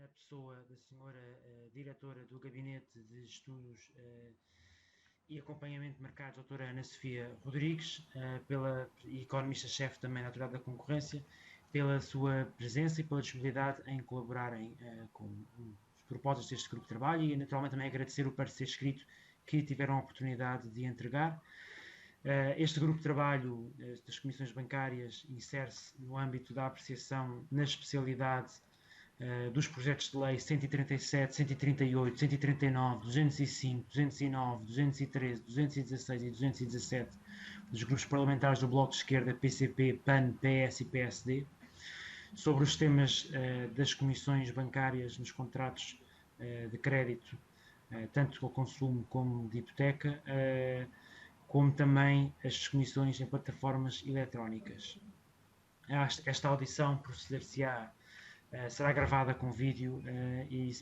na pessoa da senhora diretora do Gabinete de Estudos e Acompanhamento de Mercados, doutora Ana Sofia Rodrigues, pela economista-chefe também na Autoridade da Concorrência, pela sua presença e pela disponibilidade em colaborarem com os propósitos deste grupo de trabalho e, naturalmente, também agradecer o parecer escrito que tiveram a oportunidade de entregar. Este grupo de trabalho das comissões bancárias insere-se no âmbito da apreciação na especialidade dos projetos de lei 137, 138, 139, 205, 209, 213, 216 e 217 dos grupos parlamentares do Bloco de Esquerda, PCP, PAN, PS e PSD, sobre os temas das comissões bancárias nos contratos de crédito, tanto ao consumo como de hipoteca, como também as comissões em plataformas eletrónicas. Esta audição será gravada com vídeo e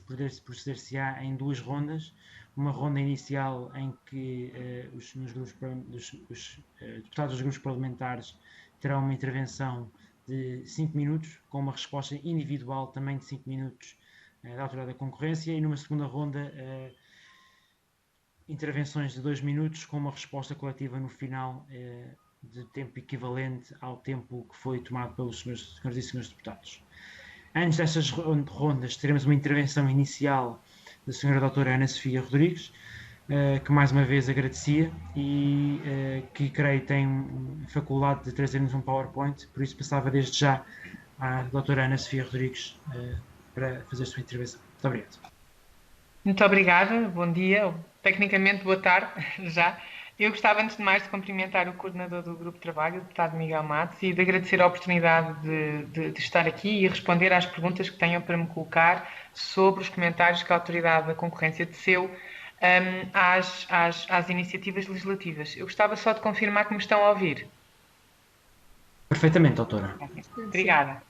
proceder-se-á em duas rondas. Uma ronda inicial em que os deputados dos grupos parlamentares terão uma intervenção de 5 minutos, com uma resposta individual também de 5 minutos da Autoridade da Concorrência, e numa segunda ronda intervenções de 2 minutos com uma resposta coletiva no final de tempo equivalente ao tempo que foi tomado pelos senhores e senhores deputados. Antes destas rondas teremos uma intervenção inicial da senhora doutora Ana Sofia Rodrigues, que mais uma vez agradecia e que creio tem faculdade de trazer-nos um PowerPoint, por isso passava desde já à doutora Ana Sofia Rodrigues para fazer a sua intervenção. Muito obrigado. Muito obrigada, bom dia, tecnicamente boa tarde já. Eu gostava, antes de mais, de cumprimentar o coordenador do Grupo de Trabalho, o deputado Miguel Matos, e de agradecer a oportunidade de estar aqui e responder às perguntas que tenham para me colocar sobre os comentários que a Autoridade da Concorrência teceu às iniciativas legislativas. Eu gostava só de confirmar que me estão a ouvir. Perfeitamente, doutora. Obrigada.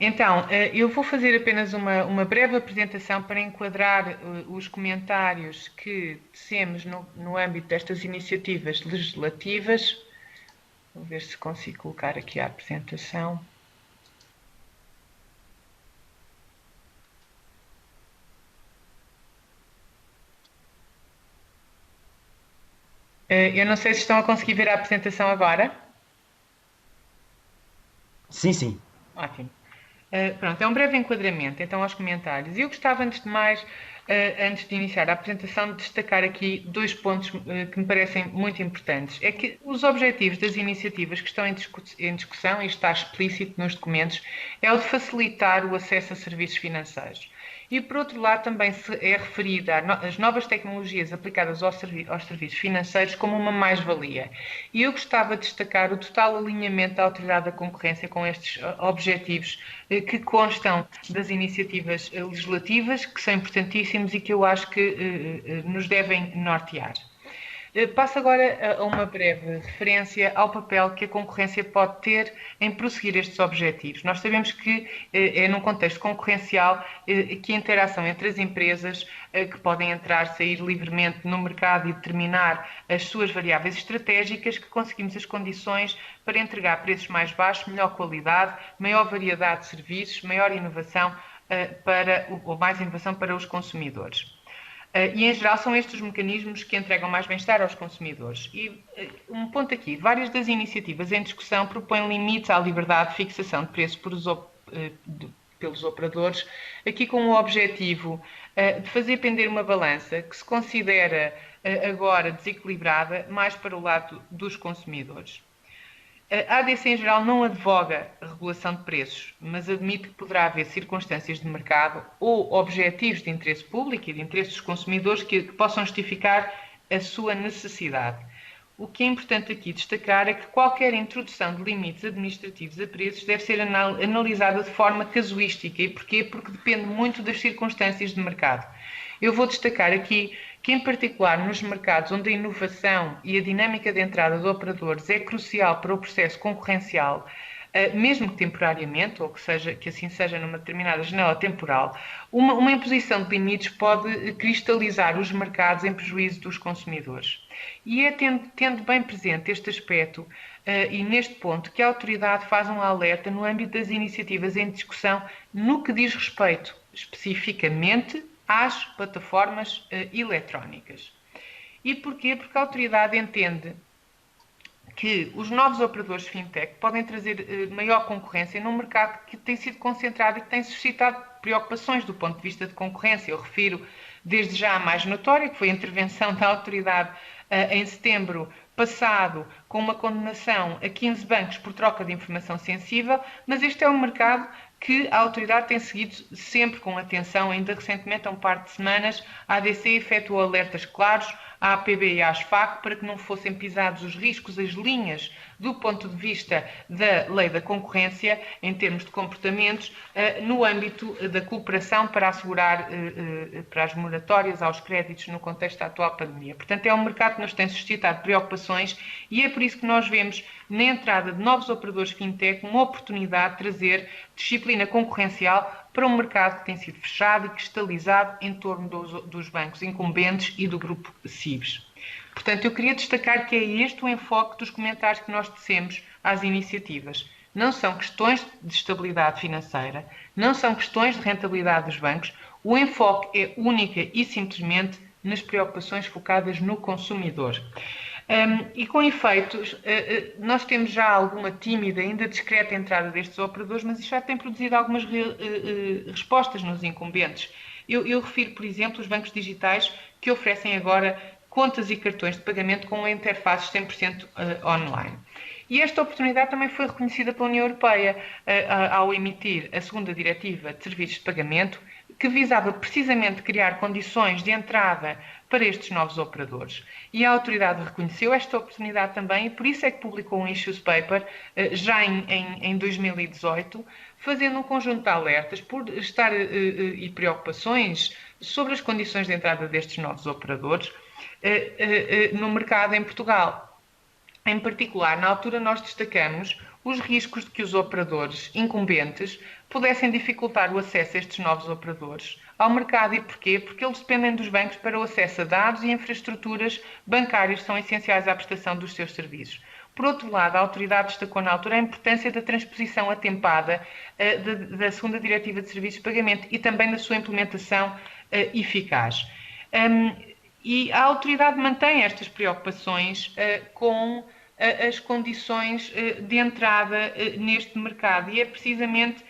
Então, eu vou fazer apenas uma breve apresentação para enquadrar os comentários que tecemos no âmbito destas iniciativas legislativas. Vou ver se consigo colocar aqui a apresentação. Eu não sei se estão a conseguir ver a apresentação agora. Sim, sim. Ótimo. Pronto, é um breve enquadramento, então, aos comentários. Eu gostava, antes de mais, antes de iniciar a apresentação, de destacar aqui 2 pontos que me parecem muito importantes. É que os objetivos das iniciativas que estão em discussão, e está explícito nos documentos, é o de facilitar o acesso a serviços financeiros. E, por outro lado, também se é referida às novas tecnologias aplicadas aos serviços financeiros como uma mais-valia. E eu gostava de destacar o total alinhamento da Autoridade da Concorrência com estes objetivos que constam das iniciativas legislativas, que são importantíssimos e que eu acho que nos devem nortear. Passo agora a uma breve referência ao papel que a concorrência pode ter em prosseguir estes objetivos. Nós sabemos que é num contexto concorrencial que a interação entre as empresas que podem entrar, sair livremente no mercado e determinar as suas variáveis estratégicas, que conseguimos as condições para entregar preços mais baixos, melhor qualidade, maior variedade de serviços, maior inovação ou mais inovação para os consumidores. E, em geral, são estes os mecanismos que entregam mais bem-estar aos consumidores. E um ponto aqui, várias das iniciativas em discussão propõem limites à liberdade de fixação de preço pelos operadores, aqui com o objetivo de fazer pender uma balança que se considera agora desequilibrada mais para o lado dos consumidores. A ADC, em geral, não advoga a regulação de preços, mas admite que poderá haver circunstâncias de mercado ou objetivos de interesse público e de interesse dos consumidores que possam justificar a sua necessidade. O que é importante aqui destacar é que qualquer introdução de limites administrativos a preços deve ser analisada de forma casuística. E porquê? Porque depende muito das circunstâncias de mercado. Eu vou destacar aqui que, em particular, nos mercados onde a inovação e a dinâmica de entrada de operadores é crucial para o processo concorrencial, mesmo que temporariamente, ou que assim seja numa determinada janela temporal, uma imposição de limites pode cristalizar os mercados em prejuízo dos consumidores. E é tendo bem presente este aspecto e neste ponto que a autoridade faz um alerta no âmbito das iniciativas em discussão no que diz respeito especificamente às plataformas eletrónicas. E porquê? Porque a autoridade entende que os novos operadores fintech podem trazer maior concorrência num mercado que tem sido concentrado e que tem suscitado preocupações do ponto de vista de concorrência. Eu refiro desde já a mais notória, que foi a intervenção da autoridade em setembro passado, com uma condenação a 15 bancos por troca de informação sensível, mas este é um mercado que a autoridade tem seguido sempre com atenção. Ainda recentemente, há um par de semanas, a ADC efetuou alertas claros à APB e à ASFAC para que não fossem pisados os riscos, as linhas do ponto de vista da lei da concorrência, em termos de comportamentos, no âmbito da cooperação para assegurar para as moratórias aos créditos no contexto da atual pandemia. Portanto, é um mercado que nos tem suscitado preocupações e é por isso que nós vemos na entrada de novos operadores fintech uma oportunidade de trazer disciplina concorrencial para um mercado que tem sido fechado e cristalizado em torno dos bancos incumbentes e do grupo CIBS. Portanto, eu queria destacar que é este o enfoque dos comentários que nós tecemos às iniciativas. Não são questões de estabilidade financeira, não são questões de rentabilidade dos bancos, o enfoque é única e simplesmente nas preocupações focadas no consumidor. E com efeitos, nós temos já alguma tímida, ainda discreta entrada destes operadores, mas isto já tem produzido algumas respostas nos incumbentes. Eu refiro, por exemplo, os bancos digitais que oferecem agora contas e cartões de pagamento com interfaces 100% online. E esta oportunidade também foi reconhecida pela União Europeia ao emitir a segunda diretiva de serviços de pagamento, que visava precisamente criar condições de entrada para estes novos operadores. E a autoridade reconheceu esta oportunidade também e por isso é que publicou um issues paper já em 2018, fazendo um conjunto de alertas por estar e preocupações sobre as condições de entrada destes novos operadores no mercado em Portugal. Em particular, na altura nós destacamos os riscos de que os operadores incumbentes pudessem dificultar o acesso a estes novos operadores ao mercado. E porquê? Porque eles dependem dos bancos para o acesso a dados e infraestruturas bancárias que são essenciais à prestação dos seus serviços. Por outro lado, a autoridade destacou na altura a importância da transposição atempada da segunda diretiva de serviços de pagamento e também da sua implementação eficaz. E a autoridade mantém estas preocupações com as condições de entrada neste mercado. E é precisamente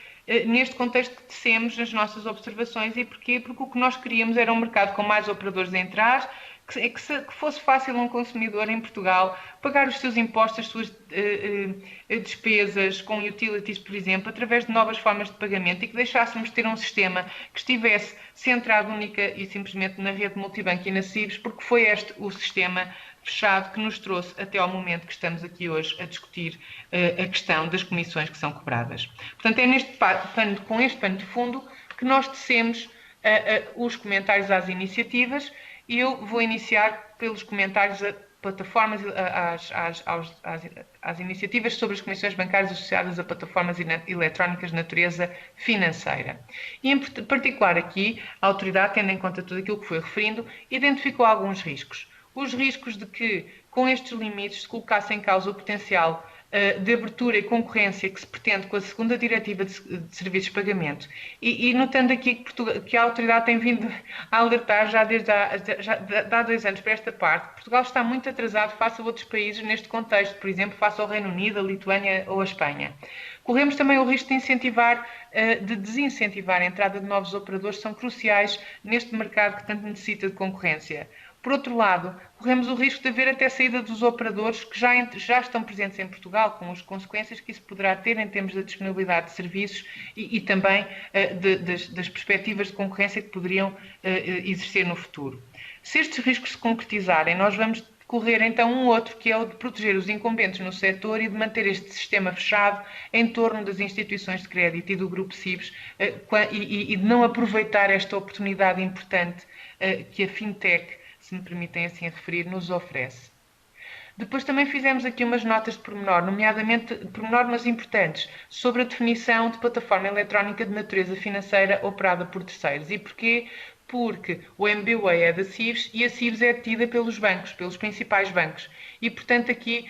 neste contexto que tecemos as nossas observações. E porquê? Porque o que nós queríamos era um mercado com mais operadores a entrar, que fosse fácil a um consumidor em Portugal pagar os seus impostos, as suas despesas com utilities, por exemplo, através de novas formas de pagamento e que deixássemos de ter um sistema que estivesse centrado única e simplesmente na rede multibanco e na CIBS, porque foi este o sistema fechado que nos trouxe até ao momento que estamos aqui hoje a discutir a questão das comissões que são cobradas. Portanto, é com este pano de fundo que nós tecemos os comentários às iniciativas. E eu vou iniciar pelos comentários a plataformas, às iniciativas sobre as comissões bancárias associadas a plataformas eletrónicas de natureza financeira. E em particular aqui, a autoridade, tendo em conta tudo aquilo que foi referindo, identificou alguns riscos. Os riscos de que, com estes limites, se colocasse em causa o potencial de abertura e concorrência que se pretende com a segunda diretiva de serviços de pagamento. E notando aqui que a autoridade tem vindo a alertar já há 2 anos para esta parte, Portugal está muito atrasado face a outros países neste contexto, por exemplo, face ao Reino Unido, a Lituânia ou a Espanha. Corremos também o risco de desincentivar a entrada de novos operadores que são cruciais neste mercado que tanto necessita de concorrência. Por outro lado, corremos o risco de haver até saída dos operadores que já estão presentes em Portugal, com as consequências que isso poderá ter em termos da disponibilidade de serviços e também das perspectivas de concorrência que poderiam exercer no futuro. Se estes riscos se concretizarem, nós vamos correr então um outro, que é o de proteger os incumbentes no setor e de manter este sistema fechado em torno das instituições de crédito e do grupo CIBS e de não aproveitar esta oportunidade importante que a fintech, se me permitem assim referir, nos oferece. Depois também fizemos aqui umas notas de pormenor, nomeadamente pormenor, mas importantes, sobre a definição de plataforma eletrónica de natureza financeira operada por terceiros. E porquê? porque o MBWay é da CIVS e a CIVS é detida pelos bancos, pelos principais bancos. E, portanto, aqui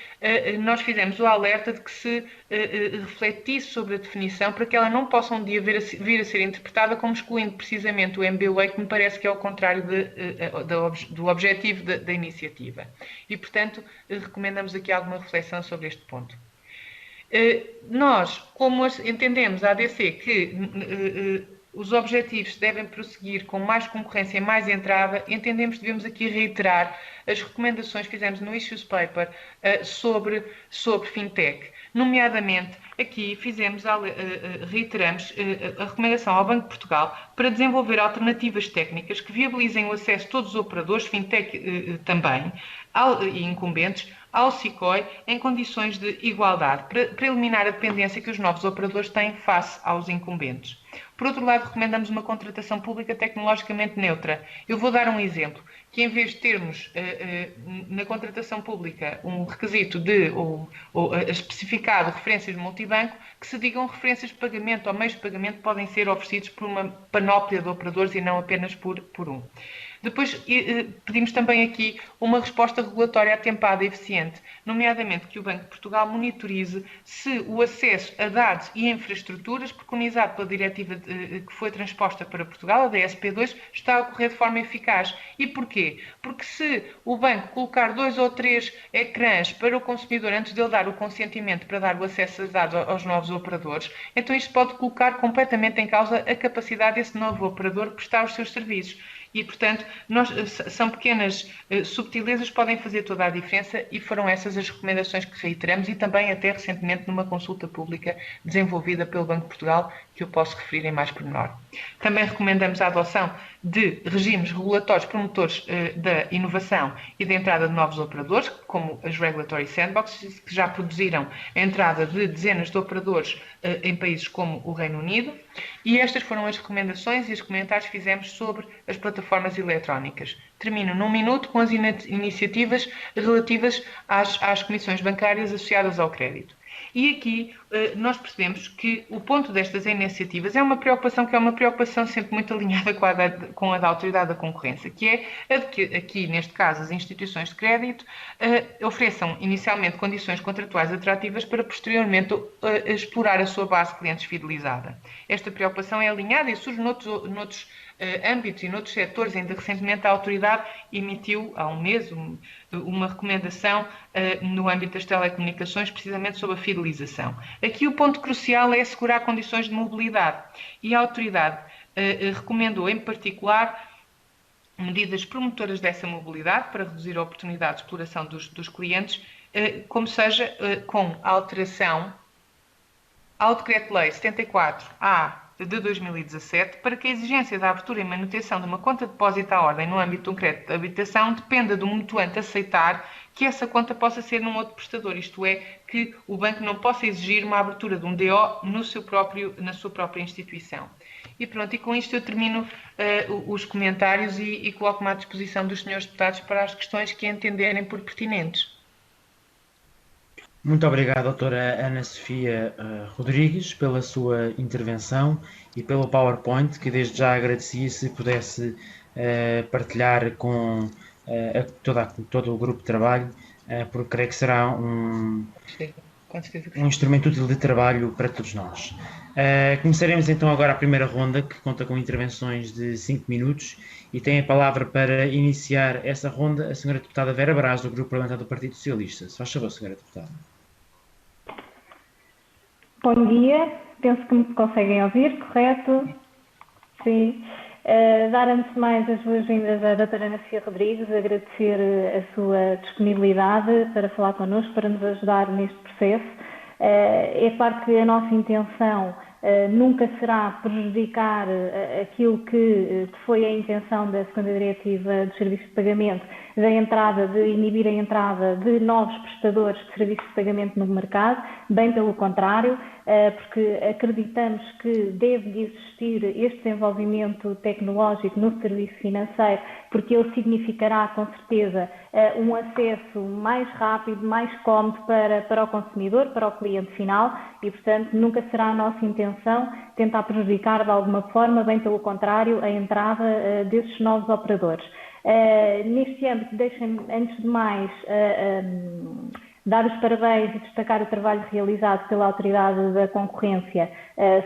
nós fizemos o alerta de que se refletisse sobre a definição para que ela não possa um dia vir a ser interpretada como excluindo precisamente o MBWay, que me parece que é o contrário do objetivo da iniciativa. E, portanto, recomendamos aqui alguma reflexão sobre este ponto. Nós, como entendemos a ADC que os objetivos devem prosseguir com mais concorrência e mais entrada, entendemos que devemos aqui reiterar as recomendações que fizemos no Issues Paper sobre fintech. Nomeadamente, aqui reiteramos a recomendação ao Banco de Portugal para desenvolver alternativas técnicas que viabilizem o acesso de todos os operadores, fintech também, e incumbentes, ao SICOI em condições de igualdade, para eliminar a dependência que os novos operadores têm face aos incumbentes. Por outro lado, recomendamos uma contratação pública tecnologicamente neutra. Eu vou dar um exemplo, que em vez de termos na contratação pública um requisito especificado referências de multibanco, que se digam referências de pagamento ou meios de pagamento que podem ser oferecidos por uma panóplia de operadores e não apenas por um. Depois pedimos também aqui uma resposta regulatória atempada e eficiente, nomeadamente que o Banco de Portugal monitorize se o acesso a dados e infraestruturas preconizado pela diretiva que foi transposta para Portugal, a DSP2, está a ocorrer de forma eficaz. E porquê? Porque se o banco colocar 2 ou 3 ecrãs para o consumidor antes de ele dar o consentimento para dar o acesso a dados aos novos operadores, então isto pode colocar completamente em causa a capacidade desse novo operador de prestar os seus serviços. E, portanto, são pequenas subtilezas que podem fazer toda a diferença e foram essas as recomendações que reiteramos e também até recentemente numa consulta pública desenvolvida pelo Banco de Portugal, que eu posso referir em mais pormenor. Também recomendamos a adoção de regimes regulatórios promotores da inovação e da entrada de novos operadores, como as Regulatory Sandboxes, que já produziram a entrada de dezenas de operadores em países como o Reino Unido. E estas foram as recomendações e os comentários que fizemos sobre as plataformas eletrónicas. Termino num minuto com as iniciativas relativas às comissões bancárias associadas ao crédito. E aqui nós percebemos que o ponto destas iniciativas é uma preocupação sempre muito alinhada com a da Autoridade da Concorrência, que é a de que, aqui neste caso, as instituições de crédito ofereçam inicialmente condições contratuais atrativas para posteriormente explorar a sua base de clientes fidelizada. Esta preocupação é alinhada e surge noutros âmbitos e noutros setores. Ainda recentemente a Autoridade emitiu, há um mês, uma recomendação no âmbito das telecomunicações, precisamente sobre a fidelização. Aqui o ponto crucial é assegurar condições de mobilidade e a Autoridade recomendou, em particular, medidas promotoras dessa mobilidade para reduzir a oportunidade de exploração dos clientes, como seja com a alteração ao Decreto-Lei 74-A de 2017, para que a exigência da abertura e manutenção de uma conta de depósito à ordem no âmbito de um crédito de habitação dependa do mutuante aceitar que essa conta possa ser num outro prestador, isto é, que o banco não possa exigir uma abertura de um DO na sua própria instituição. E pronto, e com isto eu termino os comentários e coloco-me à disposição dos senhores deputados para as questões que entenderem por pertinentes. Muito obrigado, doutora Ana Sofia Rodrigues, pela sua intervenção e pelo PowerPoint, que desde já agradecia se pudesse partilhar com todo o grupo de trabalho, porque creio que será um instrumento útil de trabalho para todos nós. Começaremos então agora a primeira ronda, que conta com intervenções de 5 minutos, e tem a palavra para iniciar essa ronda a senhora deputada Vera Brás, do Grupo Parlamentar do Partido Socialista. Se faz favor, senhora deputada. Bom dia, penso que me conseguem ouvir, correto? Sim. Dar antes de mais as boas-vindas à doutora Ana Sofia Rodrigues, agradecer a sua disponibilidade para falar connosco, para nos ajudar neste processo. É claro que a nossa intenção nunca será prejudicar aquilo que foi a intenção da segunda diretiva dos serviços de pagamento, de inibir a entrada de novos prestadores de serviços de pagamento no mercado, bem pelo contrário, porque acreditamos que deve existir este desenvolvimento tecnológico no serviço financeiro porque ele significará, com certeza, um acesso mais rápido, mais cómodo para o consumidor, para o cliente final e, portanto, nunca será a nossa intenção tentar prejudicar de alguma forma, bem pelo contrário, a entrada desses novos operadores. Neste âmbito, deixem-me, antes de mais, dar os parabéns e destacar o trabalho realizado pela Autoridade da Concorrência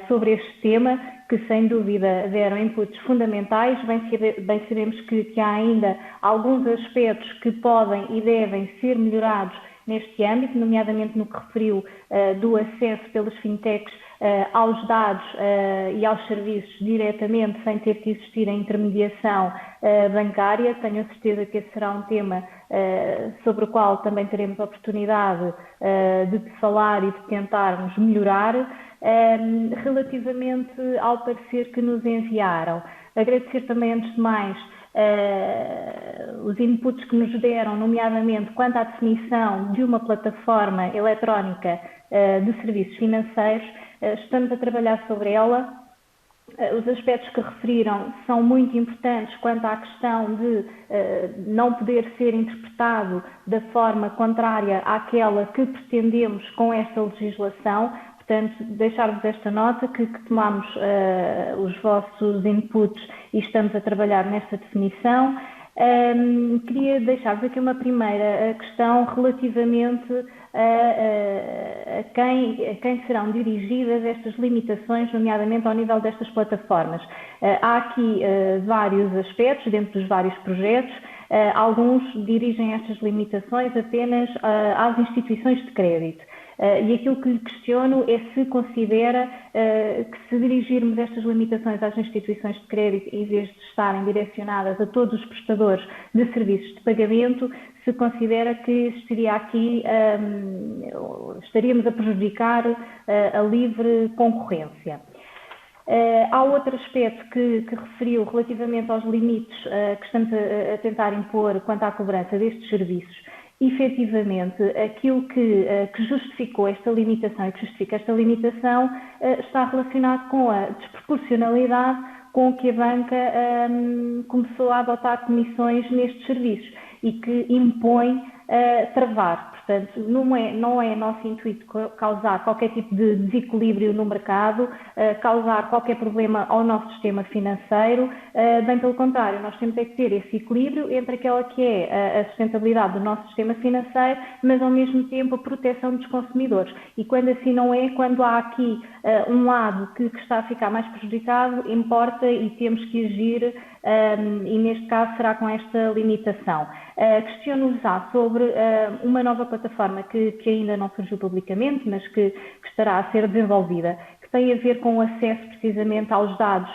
sobre este tema, que sem dúvida deram inputs fundamentais. Bem sabemos que há ainda alguns aspectos que podem e devem ser melhorados neste âmbito, nomeadamente no que referiu do acesso pelos fintechs aos dados e aos serviços diretamente, sem ter que existir a intermediação bancária. Tenho a certeza que esse será um tema sobre o qual também teremos oportunidade de falar e de tentarmos melhorar. Relativamente ao parecer que nos enviaram, agradecer também, antes de mais, os inputs que nos deram, nomeadamente quanto à definição de uma plataforma eletrónica de serviços financeiros. Estamos a trabalhar sobre ela. Os aspectos que referiram são muito importantes quanto à questão de não poder ser interpretado da forma contrária àquela que pretendemos com esta legislação. Portanto, deixar-vos esta nota que tomamos os vossos inputs e estamos a trabalhar nesta definição. Queria deixar-vos aqui uma primeira questão relativamente a quem serão dirigidas estas limitações, nomeadamente ao nível destas plataformas. Há aqui vários aspectos dentro dos vários projetos. Alguns dirigem estas limitações apenas às instituições de crédito. E aquilo que lhe questiono é se considera que, se dirigirmos estas limitações às instituições de crédito, em vez de estarem direcionadas a todos os prestadores de serviços de pagamento, se considera que existiria aqui, estaríamos a prejudicar a livre concorrência. Há outro aspecto que referiu relativamente aos limites que estamos a tentar impor quanto à cobrança destes serviços. Efetivamente, aquilo que justificou esta limitação e que justifica esta limitação está relacionado com a desproporcionalidade com que a banca começou a adotar comissões nestes serviços e que impõe travar. Portanto, não é nosso intuito causar qualquer tipo de desequilíbrio no mercado, causar qualquer problema ao nosso sistema financeiro, bem pelo contrário, nós temos é que ter esse equilíbrio entre aquela que é a sustentabilidade do nosso sistema financeiro, mas ao mesmo tempo a proteção dos consumidores. E quando assim não é, quando há aqui um lado que está a ficar mais prejudicado, importa e temos que agir, e neste caso será com esta limitação. Questiono-vos sobre uma nova plataforma que ainda não surgiu publicamente, mas que estará a ser desenvolvida, que tem a ver com o acesso precisamente aos dados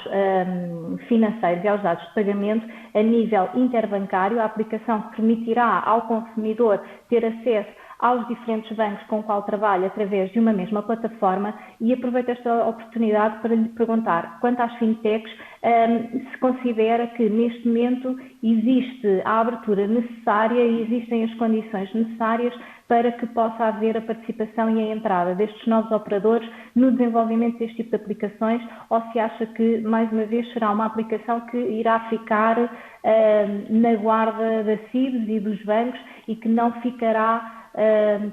financeiros e aos dados de pagamento a nível interbancário, a aplicação que permitirá ao consumidor ter acesso aos diferentes bancos com o qual trabalha através de uma mesma plataforma. E aproveito esta oportunidade para lhe perguntar, quanto às fintechs, se considera que neste momento existe a abertura necessária e existem as condições necessárias para que possa haver a participação e a entrada destes novos operadores no desenvolvimento deste tipo de aplicações, ou se acha que, mais uma vez, será uma aplicação que irá ficar na guarda da CIBS e dos bancos e que não ficará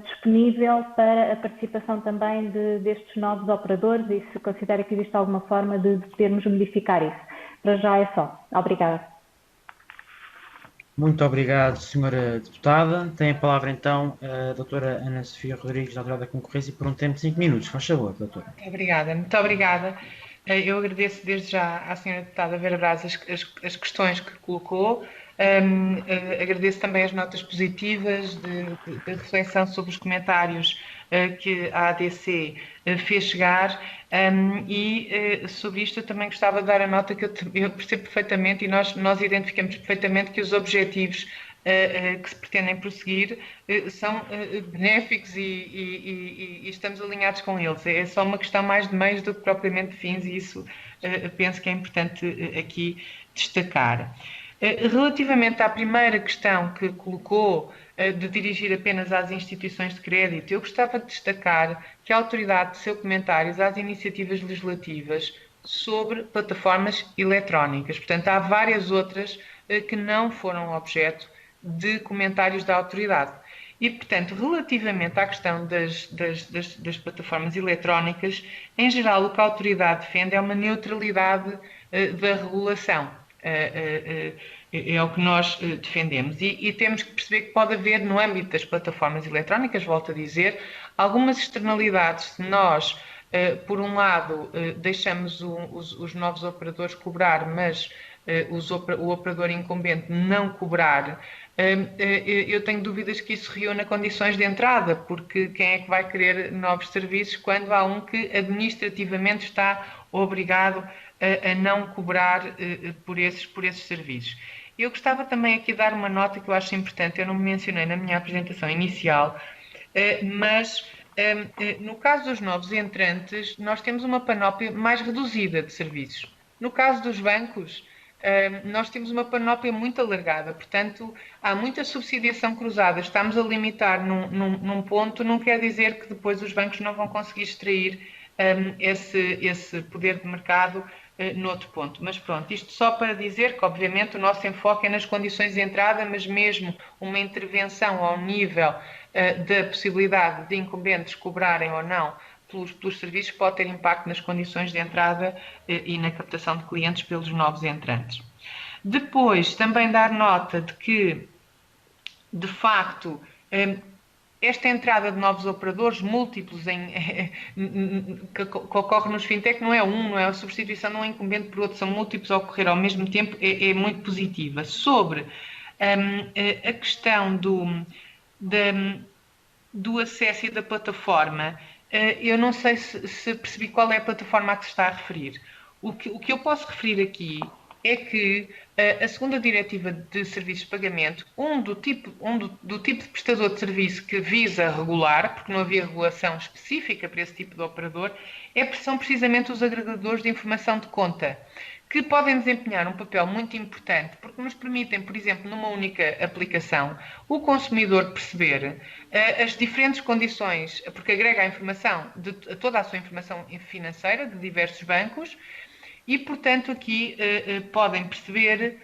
disponível para a participação também destes novos operadores, e se considera que existe alguma forma de podermos modificar isso. Para já é só. Obrigada. Muito obrigado, senhora deputada. Tem a palavra então a doutora Ana Sofia Rodrigues, da Autoridade da Concorrência, por um tempo de 5 minutos. Faz favor, doutora. Muito obrigada. Eu agradeço desde já à senhora deputada Vera Braz as questões que colocou. Agradeço também as notas positivas de reflexão sobre os comentários que a ADC fez chegar, e sobre isto eu também gostava de dar a nota que eu percebo perfeitamente e nós identificamos perfeitamente que os objetivos que se pretendem prosseguir são benéficos e estamos alinhados com eles. É só uma questão mais de meios do que propriamente de fins, e isso penso que é importante aqui destacar. Relativamente à primeira questão que colocou, de dirigir apenas às instituições de crédito, eu gostava de destacar que a autoridade de seu comentários às iniciativas legislativas sobre plataformas eletrónicas. Portanto, há várias outras que não foram objeto de comentários da autoridade. E, portanto, relativamente à questão das plataformas eletrónicas, em geral o que a autoridade defende é uma neutralidade da regulação. É o que nós defendemos. E temos que perceber que pode haver, no âmbito das plataformas eletrónicas, volto a dizer, algumas externalidades. Se nós, por um lado, deixamos os novos operadores cobrar, mas o operador incumbente não cobrar, eu tenho dúvidas que isso reúna condições de entrada, porque quem é que vai querer novos serviços quando há um que administrativamente está obrigado a não cobrar por esses serviços. Eu gostava também aqui de dar uma nota que eu acho importante, eu não mencionei na minha apresentação inicial, mas no caso dos novos entrantes, nós temos uma panóplia mais reduzida de serviços. No caso dos bancos, nós temos uma panóplia muito alargada, portanto, há muita subsidiação cruzada. Estamos a limitar num ponto, não quer dizer que depois os bancos não vão conseguir extrair esse poder de mercado noutro ponto. Mas pronto, isto só para dizer que, obviamente, o nosso enfoque é nas condições de entrada, mas mesmo uma intervenção ao nível da possibilidade de incumbentes cobrarem ou não pelos serviços pode ter impacto nas condições de entrada e na captação de clientes pelos novos entrantes. Depois, também dar nota de que, de facto, esta entrada de novos operadores múltiplos que ocorre nos fintech não é a substituição de um incumbente por outro, são múltiplos a ocorrer ao mesmo tempo, é muito positiva. Sobre a questão do acesso e da plataforma, eu não sei se percebi qual é a plataforma a que se está a referir. O que eu posso referir aqui é que a segunda diretiva de serviços de pagamento, do tipo de prestador de serviço que visa regular, porque não havia regulação específica para esse tipo de operador, são precisamente os agregadores de informação de conta, que podem desempenhar um papel muito importante, porque nos permitem, por exemplo, numa única aplicação, o consumidor perceber as diferentes condições, porque agrega a informação, toda a sua informação financeira de diversos bancos, e, portanto, aqui podem perceber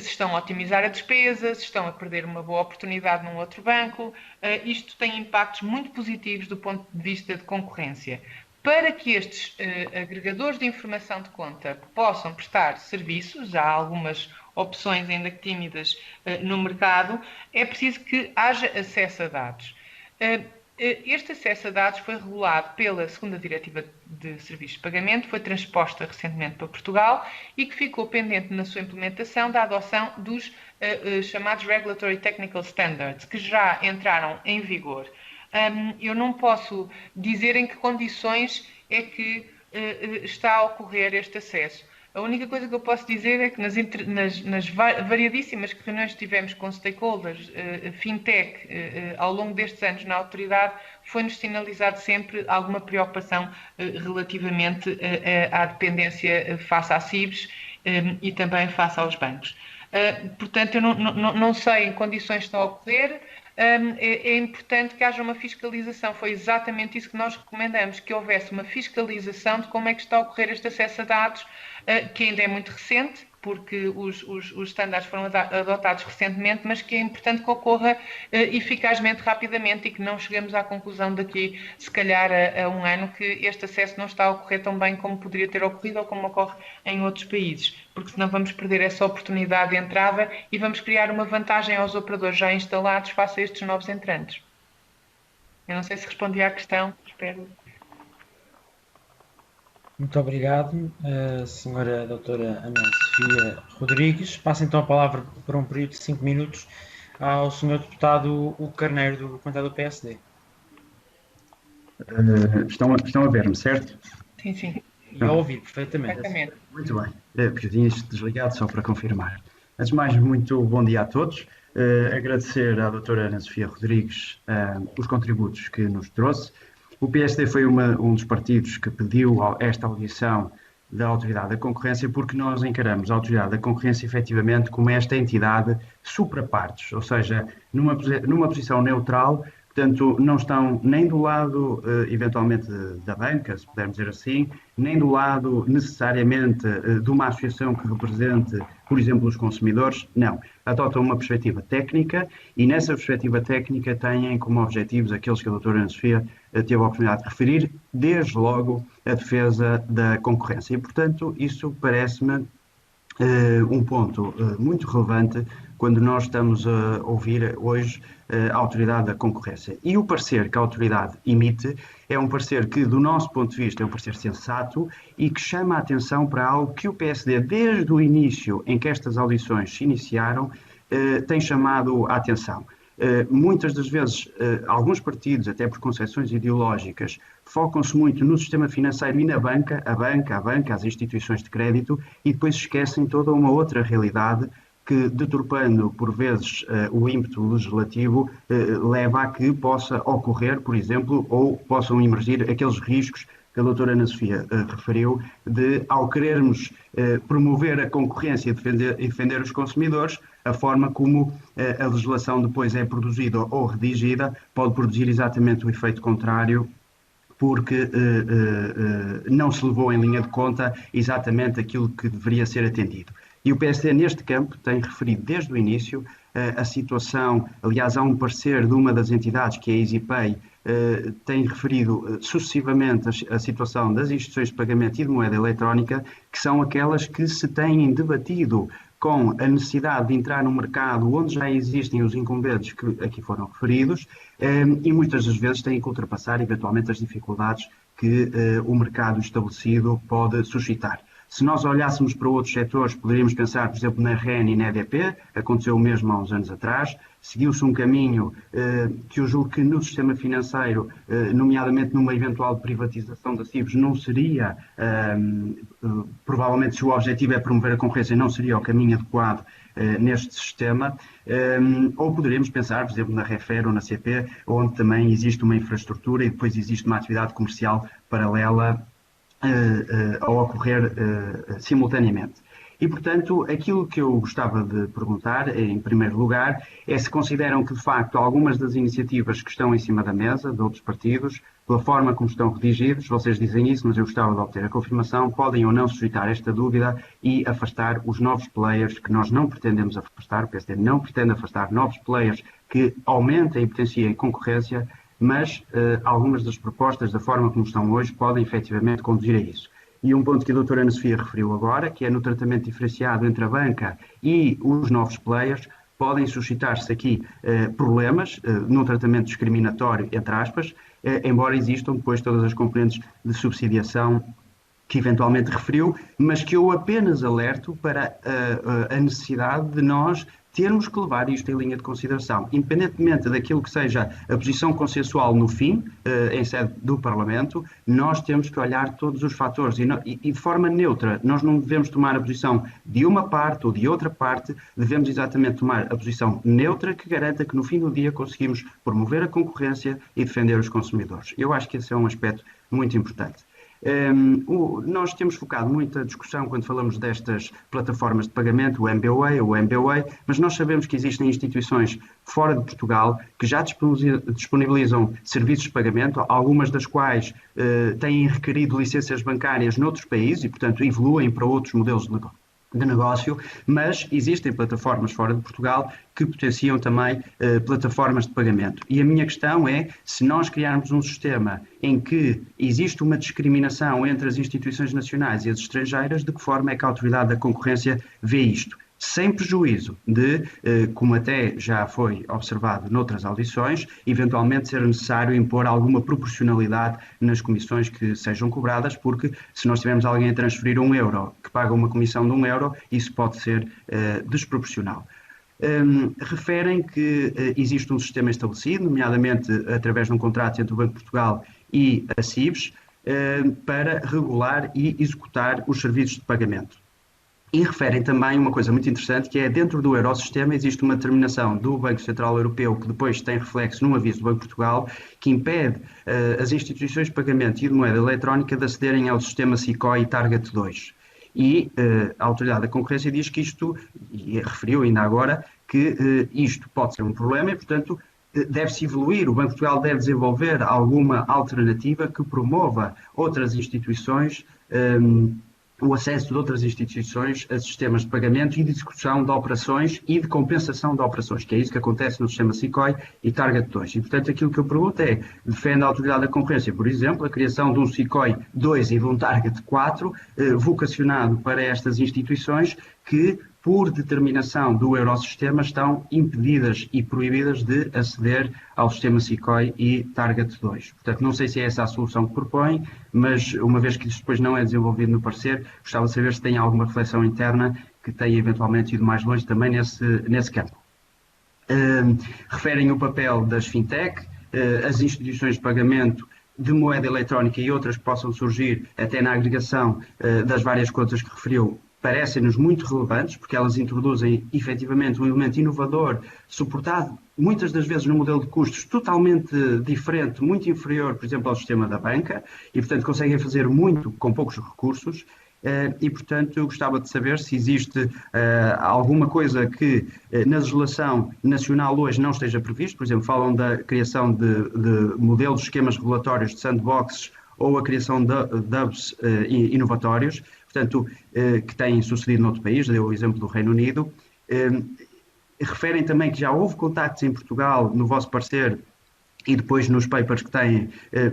se estão a otimizar a despesa, se estão a perder uma boa oportunidade num outro banco. Isto tem impactos muito positivos do ponto de vista de concorrência. Para que estes agregadores de informação de conta possam prestar serviços, há algumas opções ainda tímidas no mercado, é preciso que haja acesso a dados. Este acesso a dados foi regulado pela segunda diretiva de serviços de pagamento, foi transposta recentemente para Portugal e que ficou pendente na sua implementação da adoção dos chamados Regulatory Technical Standards, que já entraram em vigor. Eu não posso dizer em que condições é que está a ocorrer este acesso. A única coisa que eu posso dizer é que nas variadíssimas reuniões que tivemos com stakeholders, fintech, ao longo destes anos na autoridade, foi-nos sinalizado sempre alguma preocupação relativamente à dependência face à CIBs e também face aos bancos. Portanto, eu não sei em condições estão a ocorrer. É importante que haja uma fiscalização. Foi exatamente isso que nós recomendamos, que houvesse uma fiscalização de como é que está a ocorrer este acesso a dados, que ainda é muito recente, porque os estándares foram adotados recentemente, mas que é importante que ocorra eficazmente, rapidamente, e que não cheguemos à conclusão daqui, se calhar, a um ano, que este acesso não está a ocorrer tão bem como poderia ter ocorrido ou como ocorre em outros países, porque senão vamos perder essa oportunidade de entrada e vamos criar uma vantagem aos operadores já instalados face a estes novos entrantes. Eu não sei se respondi à questão, espero. Muito obrigado, senhora doutora Ana Sofia Rodrigues. Passo então a palavra por um período de 5 minutos ao senhor deputado Hugo Carneiro, do Comentário do PSD. Estão a ver-me, certo? Sim, sim. E a ouvir perfeitamente. Muito bem. Eu tinha isto desligado só para confirmar. Antes de mais, muito bom dia a todos. Agradecer à doutora Ana Sofia Rodrigues os contributos que nos trouxe. O PSD foi um dos partidos que pediu esta audição da Autoridade da Concorrência, porque nós encaramos a Autoridade da Concorrência efetivamente como esta entidade suprapartes, ou seja, numa posição neutral, que Portanto, não estão nem do lado, eventualmente, da banca, se pudermos dizer assim, nem do lado, necessariamente, de uma associação que represente, por exemplo, os consumidores. Não. Adotam uma perspectiva técnica e, nessa perspectiva técnica, têm como objetivos aqueles que a doutora Ana Sofia teve a oportunidade de referir, desde logo a defesa da concorrência. E, portanto, isso parece-me um ponto muito relevante quando nós estamos a ouvir hoje a Autoridade da Concorrência. E o parecer que a Autoridade emite é um parecer que, do nosso ponto de vista, é um parecer sensato e que chama a atenção para algo que o PSD, desde o início em que estas audições se iniciaram, tem chamado a atenção. Muitas das vezes, alguns partidos, até por concepções ideológicas, focam-se muito no sistema financeiro e na banca, as instituições de crédito, e depois esquecem toda uma outra realidade que, deturpando por vezes o ímpeto legislativo, leva a que possa ocorrer, por exemplo, ou possam emergir aqueles riscos que a doutora Ana Sofia referiu, de, ao querermos promover a concorrência e defender os consumidores, a forma como a legislação depois é produzida ou redigida pode produzir exatamente o efeito contrário, porque não se levou em linha de conta exatamente aquilo que deveria ser atendido. E o PSD, neste campo, tem referido desde o início a situação. Aliás, há um parecer de uma das entidades, que é a EasyPay, tem referido sucessivamente a situação das instituições de pagamento e de moeda eletrónica, que são aquelas que se têm debatido com a necessidade de entrar no mercado onde já existem os incumbentes que aqui foram referidos, e muitas das vezes têm que ultrapassar eventualmente as dificuldades que o mercado estabelecido pode suscitar. Se nós olhássemos para outros setores, poderíamos pensar, por exemplo, na REN e na EDP, aconteceu o mesmo há uns anos atrás, seguiu-se um caminho que eu julgo que no sistema financeiro, nomeadamente numa eventual privatização da CIVs, não seria, provavelmente se o objetivo é promover a concorrência, não seria o caminho adequado neste sistema, ou poderíamos pensar, por exemplo, na Refer ou na CP, onde também existe uma infraestrutura e depois existe uma atividade comercial paralela a ocorrer simultaneamente. E, portanto, aquilo que eu gostava de perguntar, em primeiro lugar, é se consideram que, de facto, algumas das iniciativas que estão em cima da mesa, de outros partidos, pela forma como estão redigidos, vocês dizem isso, mas eu gostava de obter a confirmação, podem ou não suscitar esta dúvida e afastar os novos players que nós não pretendemos afastar, o PSD não pretende afastar novos players que aumentem e potenciem concorrência, mas algumas das propostas, da forma como estão hoje, podem efetivamente conduzir a isso. E um ponto que a doutora Ana Sofia referiu agora, que é no tratamento diferenciado entre a banca e os novos players, podem suscitar-se aqui problemas no tratamento discriminatório, entre aspas, embora existam depois todas as componentes de subsidiação que eventualmente referiu, mas que eu apenas alerto para a necessidade de nós termos que levar isto em linha de consideração, independentemente daquilo que seja a posição consensual no fim, em sede do Parlamento, nós temos que olhar todos os fatores e de forma neutra. Nós não devemos tomar a posição de uma parte ou de outra parte, devemos exatamente tomar a posição neutra que garanta que no fim do dia conseguimos promover a concorrência e defender os consumidores. Eu acho que esse é um aspecto muito importante. Nós temos focado muita discussão quando falamos destas plataformas de pagamento, o MBWay ou o MBWay, mas nós sabemos que existem instituições fora de Portugal que já disponibilizam serviços de pagamento, algumas das quais têm requerido licenças bancárias noutros países e, portanto, evoluem para outros modelos de negócio, mas existem plataformas fora de Portugal que potenciam também plataformas de pagamento. E a minha questão é, se nós criarmos um sistema em que existe uma discriminação entre as instituições nacionais e as estrangeiras, de que forma é que a Autoridade da Concorrência vê isto? Sem prejuízo de, como até já foi observado noutras audições, eventualmente ser necessário impor alguma proporcionalidade nas comissões que sejam cobradas, porque se nós tivermos alguém a transferir €1 que paga uma comissão de €1, isso pode ser desproporcional. Referem que existe um sistema estabelecido, nomeadamente através de um contrato entre o Banco de Portugal e a CIVs, para regular e executar os serviços de pagamento. E referem também uma coisa muito interessante, que é dentro do Eurosistema existe uma determinação do Banco Central Europeu, que depois tem reflexo num aviso do Banco de Portugal, que impede as instituições de pagamento e de moeda eletrónica de acederem ao sistema SICOI e Target 2. E a Autoridade da Concorrência diz que isto, e referiu ainda agora, que isto pode ser um problema e, portanto, deve-se evoluir, o Banco de Portugal deve desenvolver alguma alternativa que promova outras instituições, o acesso de outras instituições a sistemas de pagamento e de execução de operações e de compensação de operações, que é isso que acontece no sistema SICOI e Target 2. E, portanto, aquilo que eu pergunto é, defende a Autoridade da Concorrência, por exemplo, a criação de um SICOI 2 e de um Target 4, vocacionado para estas instituições que, por determinação do Eurosistema, estão impedidas e proibidas de aceder ao sistema SICOI e Target 2. Portanto, não sei se é essa a solução que propõe, mas uma vez que isso depois não é desenvolvido no parecer, gostava de saber se tem alguma reflexão interna que tenha eventualmente ido mais longe também nesse campo. Referem o papel das fintech, as instituições de pagamento de moeda eletrónica e outras que possam surgir até na agregação das várias contas que referiu, parecem-nos muito relevantes, porque elas introduzem efetivamente um elemento inovador, suportado muitas das vezes num modelo de custos totalmente diferente, muito inferior, por exemplo, ao sistema da banca, e portanto conseguem fazer muito com poucos recursos. E, portanto, eu gostava de saber se existe alguma coisa que na legislação nacional hoje não esteja previsto. Por exemplo, falam da criação de modelos, esquemas regulatórios de sandboxes ou a criação de hubs inovatórios, portanto, que têm sucedido noutro país, deu o exemplo do Reino Unido. Referem também que já houve contactos em Portugal, no vosso parecer, e depois nos papers que têm,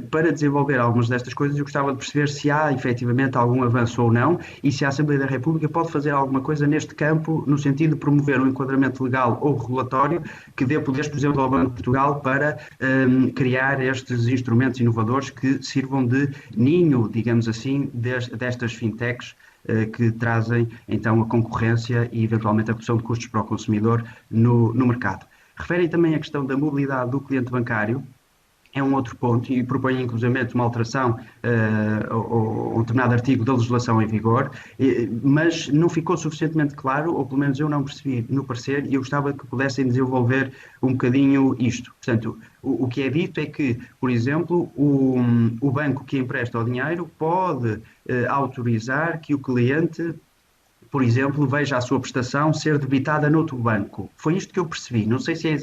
para desenvolver algumas destas coisas. Eu gostava de perceber se há efetivamente algum avanço ou não, e se a Assembleia da República pode fazer alguma coisa neste campo, no sentido de promover um enquadramento legal ou regulatório que dê poderes, por exemplo, ao Banco de Portugal para criar estes instrumentos inovadores que sirvam de ninho, digamos assim, destas fintechs que trazem então a concorrência e eventualmente a redução de custos para o consumidor no mercado. Referem também a questão da mobilidade do cliente bancário, é um outro ponto, e propõem inclusivamente uma alteração ou um determinado artigo da legislação em vigor, mas não ficou suficientemente claro, ou pelo menos eu não percebi no parecer, e eu gostava que pudessem desenvolver um bocadinho isto. Portanto, o que é dito é que, por exemplo, o banco que empresta o dinheiro pode autorizar que o cliente, por exemplo, veja a sua prestação ser debitada noutro banco. Foi isto que eu percebi. Não sei se é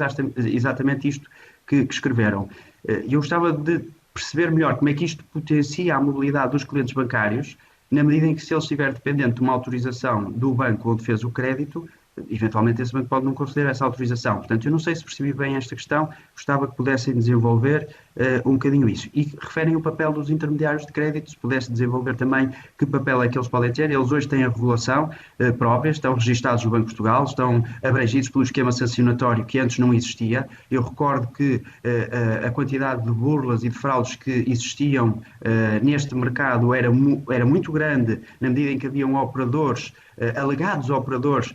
exatamente isto que escreveram. Eu gostava de perceber melhor como é que isto potencia a mobilidade dos clientes bancários, na medida em que, se ele estiver dependente de uma autorização do banco onde fez o crédito, eventualmente esse banco pode não conceder essa autorização. Portanto, eu não sei se percebi bem esta questão, gostava que pudessem desenvolver um bocadinho isso. E referem o papel dos intermediários de crédito, se pudesse desenvolver também que papel é que eles podem ter. Eles hoje têm a regulação própria, estão registados no Banco de Portugal, estão abrangidos pelo esquema sancionatório que antes não existia. Eu recordo que a quantidade de burlas e de fraudes que existiam neste mercado era muito grande, na medida em que haviam operadores, alegados operadores,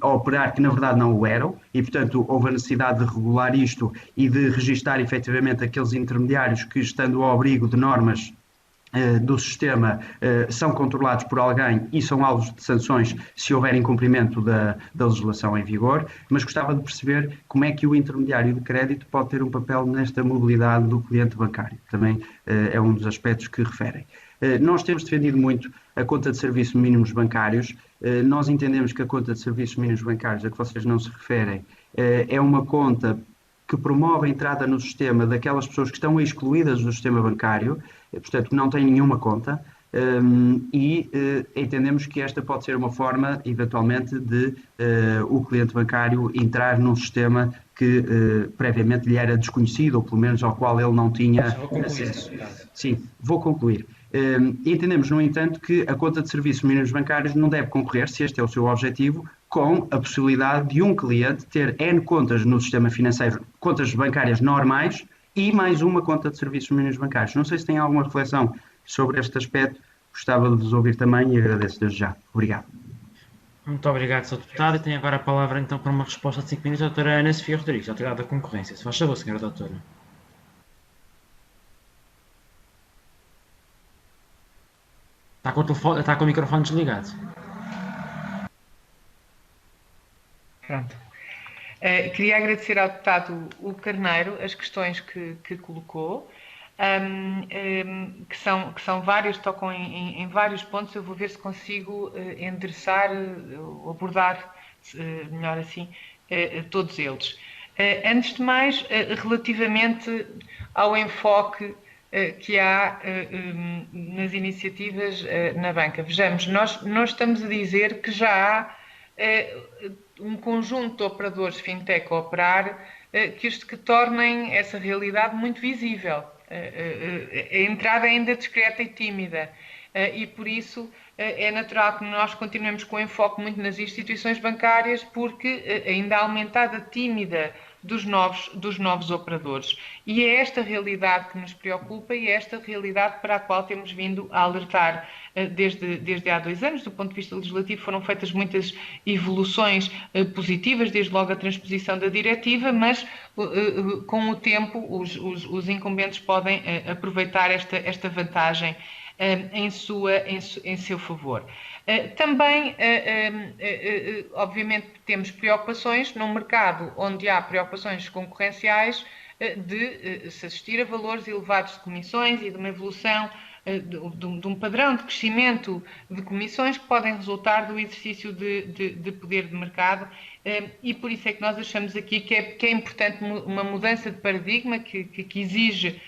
a operar que na verdade não o eram, e portanto houve a necessidade de regular isto e de registar efetivamente aqueles intermediários que, estando ao abrigo de normas do sistema, são controlados por alguém e são alvos de sanções se houver incumprimento da legislação em vigor. Mas gostava de perceber como é que o intermediário de crédito pode ter um papel nesta mobilidade do cliente bancário. Também é um dos aspectos que referem. Nós temos defendido muito a conta de serviços mínimos bancários. Nós entendemos que a conta de serviços mínimos bancários, a que vocês não se referem, é uma conta que promove a entrada no sistema daquelas pessoas que estão excluídas do sistema bancário, portanto, que não têm nenhuma conta, e entendemos que esta pode ser uma forma, eventualmente, de o cliente bancário entrar num sistema que previamente lhe era desconhecido, ou pelo menos ao qual ele não tinha acesso. Sim, vou concluir. Entendemos, no entanto, que a conta de serviços mínimos bancários não deve concorrer, se este é o seu objetivo, com a possibilidade de um cliente ter N contas no sistema financeiro, contas bancárias normais, e mais uma conta de serviços mínimos bancários. Não sei se tem alguma reflexão sobre este aspecto, gostava de vos ouvir também e agradeço desde já. Obrigado. Muito obrigado, Sr. Deputado. E tenho agora a palavra, então, para uma resposta de 5 minutos, a doutora Ana Sofia Rodrigues, Autoridade da Concorrência. Se faz favor, senhora doutora. Está com o microfone desligado. Pronto. Queria agradecer ao deputado Hugo Carneiro as questões que colocou, que são várias, tocam em vários pontos. Eu vou ver se consigo endereçar, abordar melhor assim, todos eles. Antes de mais, relativamente ao enfoque que há nas iniciativas na banca. Vejamos, nós não estamos a dizer que já há um conjunto de operadores fintech a operar que tornem essa realidade muito visível. A entrada é ainda discreta e tímida. E por isso é natural que nós continuemos com enfoque muito nas instituições bancárias, porque ainda há aumentada tímida dos novos operadores. E é esta realidade que nos preocupa e é esta realidade para a qual temos vindo a alertar desde há 2 anos. Do ponto de vista legislativo foram feitas muitas evoluções positivas, desde logo a transposição da diretiva, mas com o tempo os incumbentes podem aproveitar esta vantagem em seu favor. Também, obviamente, temos preocupações num mercado onde há preocupações concorrenciais de se assistir a valores elevados de comissões e de uma evolução de um padrão de crescimento de comissões que podem resultar do exercício de poder de mercado, e por isso é que nós achamos aqui que é importante uma mudança de paradigma que exige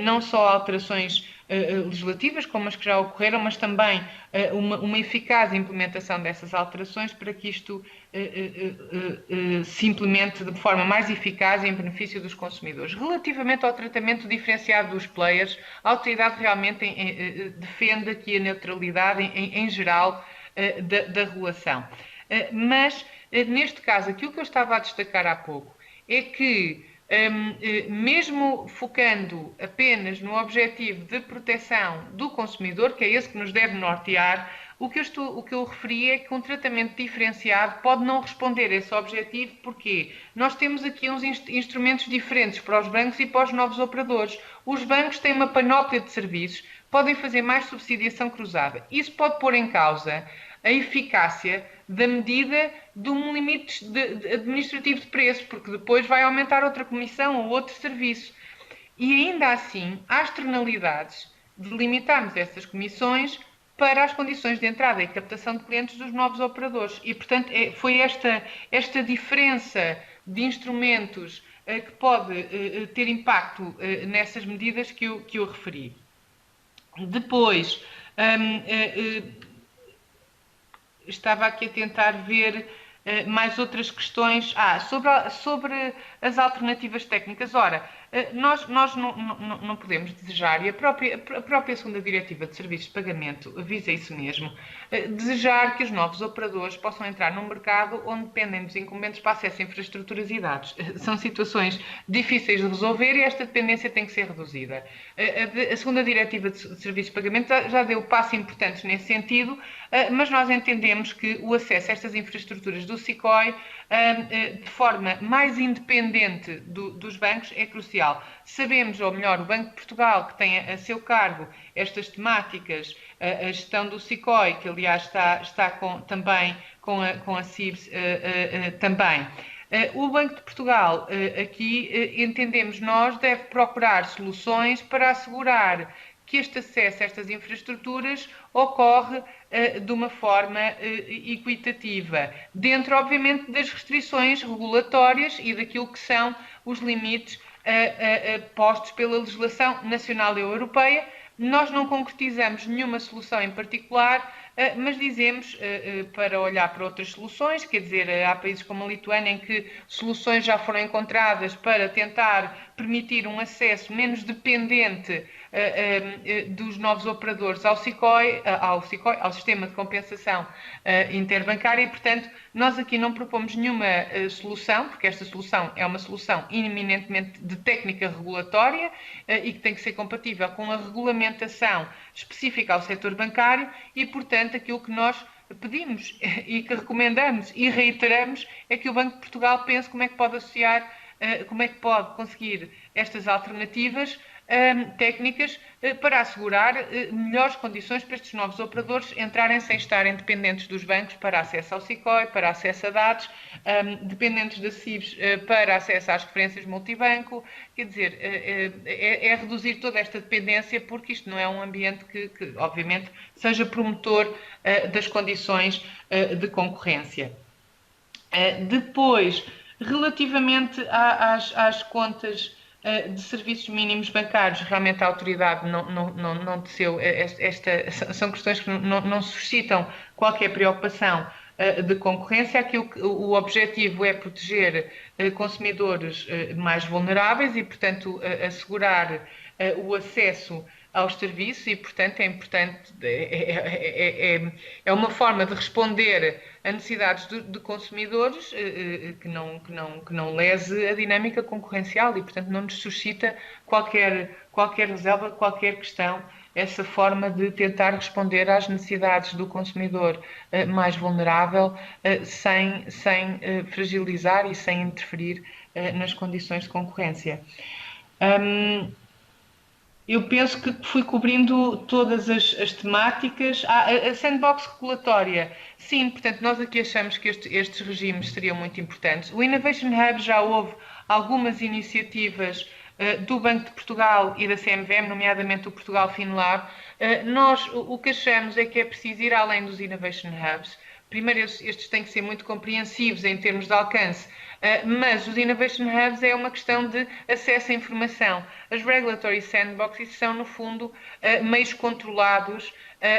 não só alterações legislativas, como as que já ocorreram, mas também uma eficaz implementação dessas alterações para que isto se implemente de forma mais eficaz e em benefício dos consumidores. Relativamente ao tratamento diferenciado dos players, a autoridade realmente defende aqui a neutralidade em geral da regulação. Mas, neste caso, aquilo que eu estava a destacar há pouco é que mesmo focando apenas no objetivo de proteção do consumidor, que é esse que nos deve nortear, o que eu referi é que um tratamento diferenciado pode não responder a esse objetivo, porque nós temos aqui uns instrumentos diferentes para os bancos e para os novos operadores. Os bancos têm uma panóplia de serviços, podem fazer mais subsidiação cruzada. Isso pode pôr em causa a eficácia da medida de um limite administrativo de preços, porque depois vai aumentar outra comissão ou outro serviço. E ainda assim, há externalidades de limitarmos essas comissões para as condições de entrada e captação de clientes dos novos operadores. E, portanto, foi esta diferença de instrumentos que pode ter impacto nessas medidas que eu referi. Depois, estava aqui a tentar ver mais outras questões. Sobre as alternativas técnicas. Ora, nós não podemos desejar, e a própria segunda diretiva de serviços de pagamento visa isso mesmo, desejar que os novos operadores possam entrar num mercado onde dependem dos incumbentes para acesso a infraestruturas e dados. São situações difíceis de resolver e esta dependência tem que ser reduzida. A segunda diretiva de serviços de pagamento já deu passos importantes nesse sentido, mas nós entendemos que o acesso a estas infraestruturas do SICOI de forma mais independente dos bancos é crucial. Sabemos, ou melhor, o Banco de Portugal, que tem a seu cargo estas temáticas, a gestão do SICOI, que aliás está também com a CIBS também. O Banco de Portugal, aqui entendemos nós, deve procurar soluções para assegurar que este acesso a estas infraestruturas ocorre de uma forma equitativa, dentro, obviamente, das restrições regulatórias e daquilo que são os limites postos pela legislação nacional e europeia. Nós não concretizamos nenhuma solução em particular, mas dizemos para olhar para outras soluções, quer dizer, há países como a Lituânia em que soluções já foram encontradas para tentar permitir um acesso menos dependente dos novos operadores ao SICOI, ao sistema de compensação interbancária, e, portanto, nós aqui não propomos nenhuma solução, porque esta solução é uma solução eminentemente de técnica regulatória e que tem que ser compatível com a regulamentação específica ao setor bancário e, portanto, aquilo que nós pedimos e que recomendamos e reiteramos é que o Banco de Portugal pense como é que pode associar, como é que pode conseguir estas alternativas técnicas para assegurar melhores condições para estes novos operadores entrarem sem estarem dependentes dos bancos para acesso ao SICOI, para acesso a dados, dependentes da CIBS para acesso às referências multibanco. Quer dizer, é reduzir toda esta dependência, porque isto não é um ambiente que obviamente, seja promotor das condições de concorrência. Depois, Relativamente às contas de serviços mínimos bancários, realmente a autoridade não teceu, são questões que não suscitam qualquer preocupação de concorrência. Aqui o objetivo é proteger consumidores mais vulneráveis e, portanto, assegurar o acesso aos serviços e, portanto, é importante, é uma forma de responder a necessidades de consumidores que não lese a dinâmica concorrencial e, portanto, não nos suscita qualquer reserva, qualquer questão, essa forma de tentar responder às necessidades do consumidor mais vulnerável sem fragilizar e sem interferir nas condições de concorrência. Eu penso que fui cobrindo todas as temáticas. A sandbox regulatória, sim, portanto, nós aqui achamos que estes regimes seriam muito importantes. O Innovation Hub já houve algumas iniciativas do Banco de Portugal e da CMVM, nomeadamente o Portugal FinLab. Nós o que achamos é que é preciso ir além dos Innovation Hubs. Primeiro, estes têm que ser muito compreensivos em termos de alcance, mas os Innovation Hubs é uma questão de acesso à informação. As Regulatory Sandboxes são, no fundo, meios controlados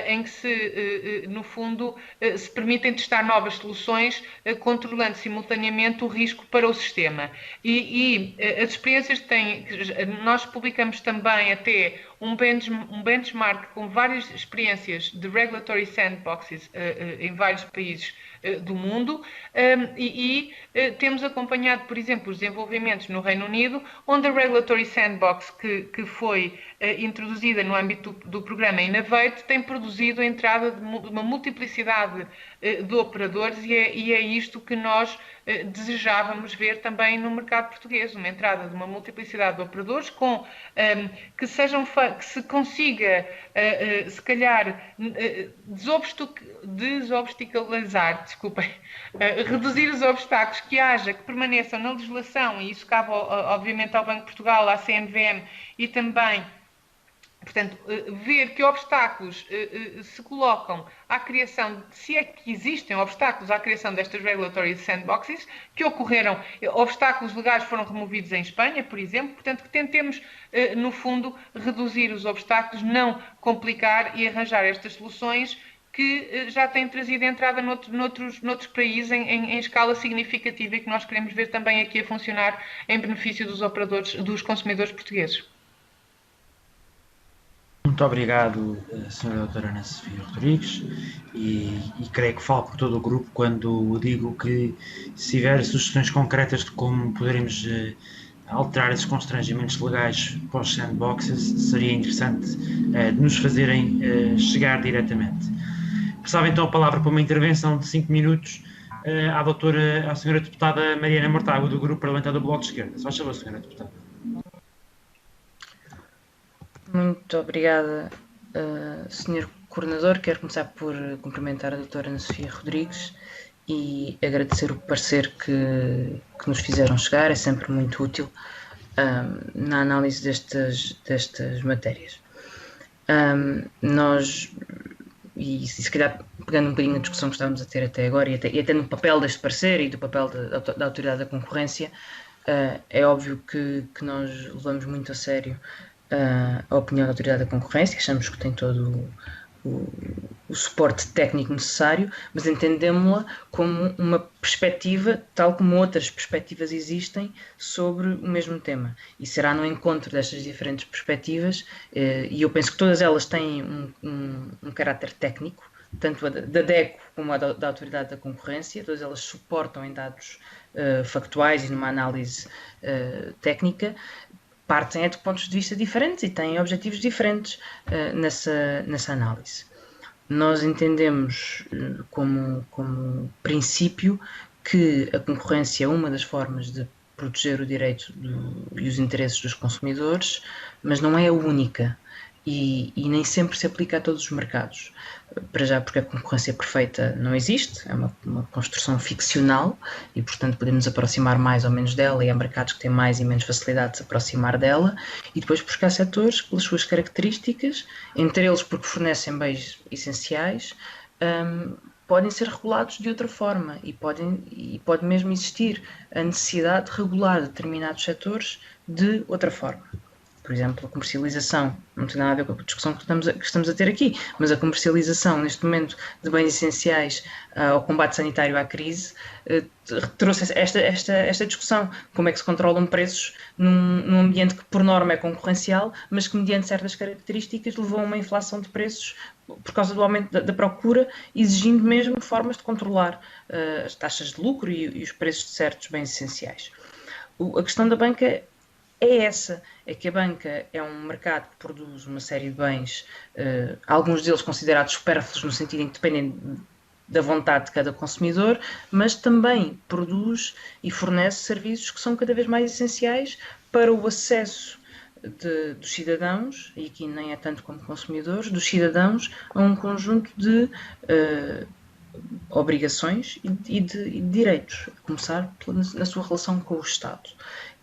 em que no fundo, se permitem testar novas soluções, controlando simultaneamente o risco para o sistema. E as experiências nós publicamos também até um benchmark com várias experiências de Regulatory Sandboxes em vários países do mundo e temos acompanhado, por exemplo, os desenvolvimentos no Reino Unido, onde a Regulatory Sandbox que foi introduzida no âmbito do programa Innovate tem produzido a entrada de uma multiplicidade de operadores e é isto que nós desejávamos ver também no mercado português, uma entrada de uma multiplicidade de operadores que se consiga, se calhar, desobstaculizar, reduzir os obstáculos que permaneçam na legislação, e isso cabe, obviamente, ao Banco de Portugal, à CMVM e também, portanto, ver que obstáculos se colocam à criação, se é que existem obstáculos à criação destas regulatory sandboxes, que ocorreram, obstáculos legais foram removidos em Espanha, por exemplo, portanto, que tentemos, no fundo, reduzir os obstáculos, não complicar e arranjar estas soluções que já têm trazido entrada noutros países em escala significativa e que nós queremos ver também aqui a funcionar em benefício dos operadores, dos consumidores portugueses. Muito obrigado, Sra. Doutora Ana Sofia Rodrigues, e creio que falo por todo o grupo quando digo que, se tiver sugestões concretas de como poderemos alterar esses constrangimentos legais para os sandboxes, seria interessante nos fazerem chegar diretamente. Passava então a palavra para uma intervenção de 5 minutos à Sra. Deputada Mariana Mortágua, do Grupo Parlamentar do Bloco de Esquerda. Se faz favor, Sra. Deputada. Muito obrigada, Sr. Coordenador. Quero começar por cumprimentar a doutora Ana Sofia Rodrigues e agradecer o parecer que nos fizeram chegar. É sempre muito útil na análise destas matérias. E se calhar pegando um bocadinho na discussão que estávamos a ter até agora e até no papel deste parecer e do papel da Autoridade da Concorrência, é óbvio que nós levamos muito a sério a opinião da Autoridade da Concorrência, achamos que tem todo o suporte técnico necessário, mas entendemos-la como uma perspectiva, tal como outras perspectivas existem sobre o mesmo tema. E será no encontro destas diferentes perspectivas, e eu penso que todas elas têm um caráter técnico, tanto a da DECO como a da Autoridade da Concorrência, todas elas suportam em dados factuais e numa análise técnica, partem de pontos de vista diferentes e têm objetivos diferentes nessa análise. Nós entendemos como princípio que a concorrência é uma das formas de proteger o direito e os interesses dos consumidores, mas não é a única e nem sempre se aplica a todos os mercados. Para já porque a concorrência perfeita não existe, é uma construção ficcional e, portanto, podemos aproximar mais ou menos dela, e há mercados que têm mais e menos facilidade de se aproximar dela, e depois porque há setores que, pelas suas características, entre eles porque fornecem bens essenciais, podem ser regulados de outra forma e pode mesmo existir a necessidade de regular determinados setores de outra forma. Por exemplo, a comercialização, não tem nada a ver com a discussão que estamos a ter aqui, mas a comercialização neste momento de bens essenciais ao combate sanitário à crise trouxe esta discussão, como é que se controlam preços num ambiente que por norma é concorrencial, mas que mediante certas características levou a uma inflação de preços por causa do aumento da procura, exigindo mesmo formas de controlar as taxas de lucro e os preços de certos bens essenciais. A questão da banca é essa, é que a banca é um mercado que produz uma série de bens, alguns deles considerados supérfluos no sentido em que dependem da vontade de cada consumidor, mas também produz e fornece serviços que são cada vez mais essenciais para o acesso dos cidadãos, e aqui nem é tanto como consumidores, dos cidadãos a um conjunto de obrigações e de direitos, a começar na sua relação com o Estado.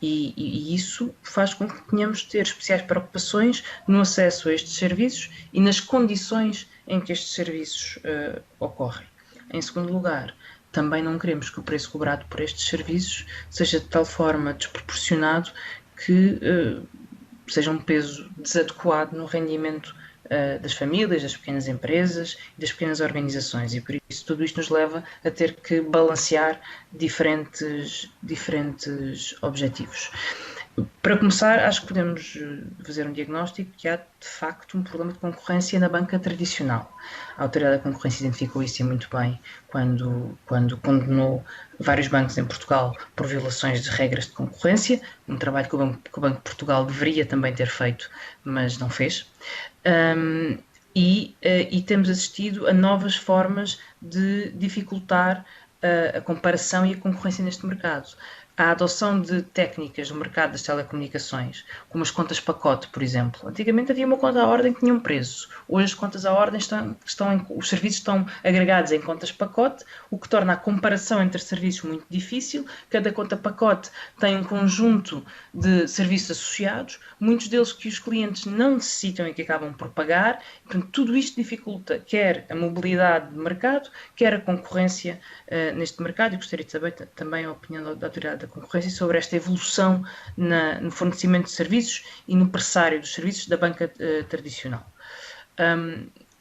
E isso faz com que tenhamos de ter especiais preocupações no acesso a estes serviços e nas condições em que estes serviços ocorrem. Em segundo lugar, também não queremos que o preço cobrado por estes serviços seja de tal forma desproporcionado que seja um peso desadequado no rendimento das famílias, das pequenas empresas e das pequenas organizações, e por isso tudo isto nos leva a ter que balancear diferentes objetivos. Para começar, acho que podemos fazer um diagnóstico que há de facto um problema de concorrência na banca tradicional. A Autoridade da Concorrência identificou isso muito bem quando condenou vários bancos em Portugal por violações de regras de concorrência, um trabalho que o Banco de Portugal deveria também ter feito, mas não fez. E temos assistido a novas formas de dificultar a comparação e a concorrência neste mercado. A adoção de técnicas no mercado das telecomunicações, como as contas pacote, por exemplo. Antigamente havia uma conta à ordem que tinha um preço. Hoje as contas à ordem os serviços estão agregados em contas pacote, o que torna a comparação entre serviços muito difícil. Cada conta pacote tem um conjunto de serviços associados, muitos deles que os clientes não necessitam e que acabam por pagar. Portanto, tudo isto dificulta quer a mobilidade de mercado, quer a concorrência neste mercado. E gostaria de saber também a opinião da Autoridade da Concorrência sobre esta evolução no fornecimento de serviços e no pressário dos serviços da banca tradicional.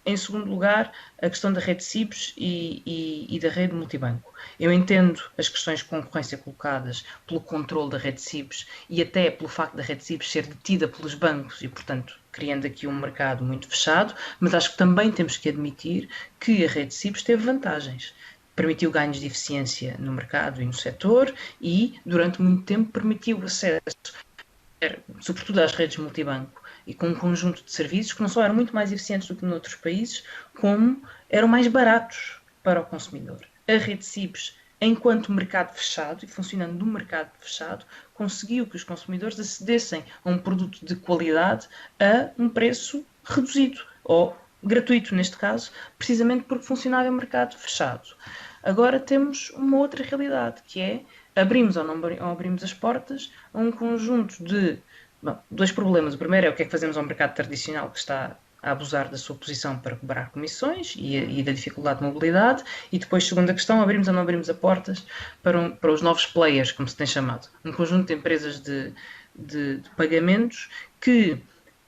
Em segundo lugar, a questão da rede CIBS e da rede multibanco. Eu entendo as questões de concorrência colocadas pelo controle da rede CIBS e até pelo facto da rede CIBS ser detida pelos bancos e, portanto, criando aqui um mercado muito fechado, mas acho que também temos que admitir que a rede CIBS teve vantagens. Permitiu ganhos de eficiência no mercado e no setor e, durante muito tempo, permitiu o acesso, sobretudo às redes multibanco, e com um conjunto de serviços que não só eram muito mais eficientes do que noutros países, como eram mais baratos para o consumidor. A rede CIBS, enquanto mercado fechado e funcionando no mercado fechado, conseguiu que os consumidores acedessem a um produto de qualidade a um preço reduzido, ou gratuito neste caso, precisamente porque funcionava em mercado fechado. Agora temos uma outra realidade, que é abrimos ou não abrimos as portas a um conjunto de dois problemas. O primeiro é o que é que fazemos ao mercado tradicional que está a abusar da sua posição para cobrar comissões e da dificuldade de mobilidade, e depois, segunda questão, abrimos ou não abrimos as portas para os novos players, como se tem chamado, um conjunto de empresas de pagamentos que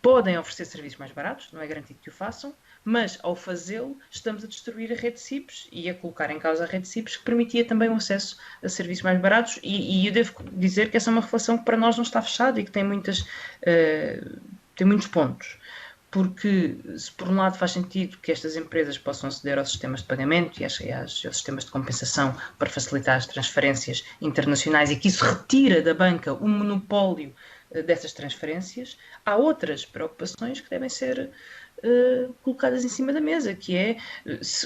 podem oferecer serviços mais baratos, não é garantido que o façam, mas ao fazê-lo estamos a destruir a rede CIBS e a colocar em causa a rede CIBS, que permitia também o acesso a serviços mais baratos, e eu devo dizer que essa é uma relação que para nós não está fechada e que tem muitos pontos, porque se por um lado faz sentido que estas empresas possam aceder aos sistemas de pagamento e aos sistemas de compensação para facilitar as transferências internacionais e que isso retira da banca o monopólio dessas transferências, há outras preocupações que devem ser colocadas em cima da mesa, que é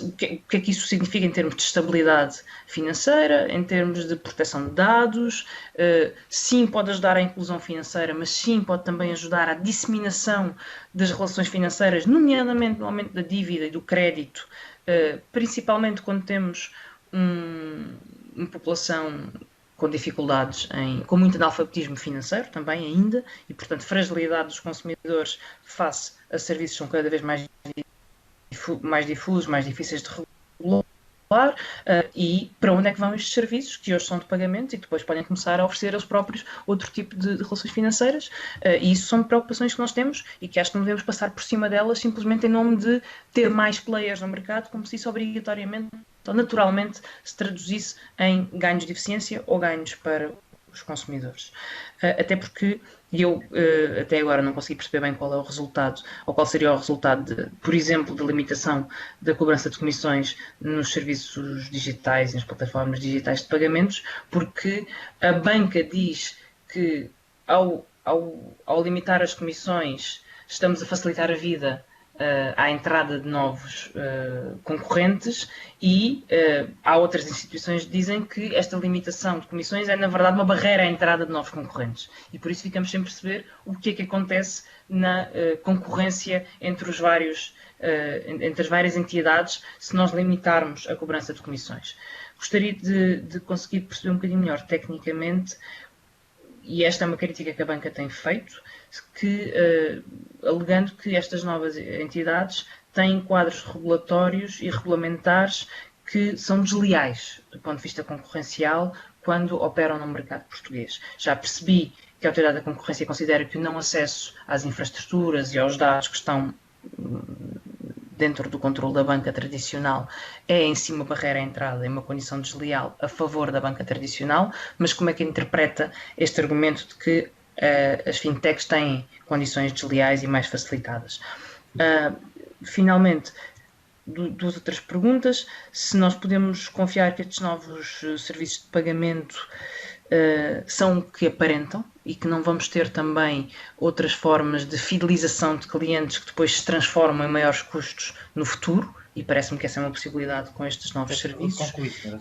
o que é que isso significa em termos de estabilidade financeira, em termos de proteção de dados. Sim, pode ajudar à inclusão financeira, mas sim, pode também ajudar à disseminação das relações financeiras, nomeadamente no aumento da dívida e do crédito, principalmente quando temos uma população com dificuldades, com muito analfabetismo financeiro também ainda, e portanto fragilidade dos consumidores face a serviços que são cada vez mais difusos, mais difíceis de regular. e para onde é que vão estes serviços que hoje são de pagamento e que depois podem começar a oferecer eles próprios outro tipo de relações financeiras, e isso são preocupações que nós temos e que acho que não devemos passar por cima delas simplesmente em nome de ter mais players no mercado, como se isso obrigatoriamente ou naturalmente se traduzisse em ganhos de eficiência ou ganhos para os consumidores. Até porque eu até agora não consegui perceber bem qual é o resultado, ou qual seria o resultado, por exemplo, da limitação da cobrança de comissões nos serviços digitais e nas plataformas digitais de pagamentos, porque a banca diz que ao limitar as comissões estamos a facilitar a vida à entrada de novos concorrentes e há outras instituições que dizem que esta limitação de comissões é, na verdade, uma barreira à entrada de novos concorrentes. E por isso ficamos sem perceber o que é que acontece na concorrência entre as várias entidades se nós limitarmos a cobrança de comissões. Gostaria de conseguir perceber um bocadinho melhor tecnicamente, e esta é uma crítica que a banca tem feito, alegando que estas novas entidades têm quadros regulatórios e regulamentares que são desleais do ponto de vista concorrencial quando operam no mercado português. Já percebi que a Autoridade da Concorrência considera que o não acesso às infraestruturas e aos dados que estão dentro do controle da banca tradicional é em si uma barreira à entrada, é uma condição desleal a favor da banca tradicional, mas como é que interpreta este argumento de que as fintechs têm condições desleais e mais facilitadas? Finalmente, duas outras perguntas. Se nós podemos confiar que estes novos serviços de pagamento são o que aparentam e que não vamos ter também outras formas de fidelização de clientes que depois se transformam em maiores custos no futuro, e parece-me que essa é uma possibilidade com estes novos serviços.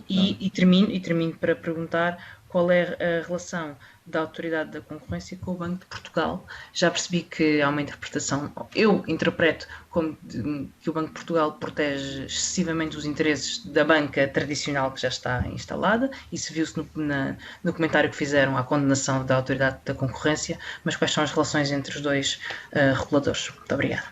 E termino para perguntar qual é a relação da Autoridade da Concorrência com o Banco de Portugal. Já percebi que há uma interpretação, eu interpreto como que o Banco de Portugal protege excessivamente os interesses da banca tradicional que já está instalada, e se viu-se no comentário que fizeram à condenação da Autoridade da Concorrência, mas quais são as relações entre os dois reguladores? Muito obrigada.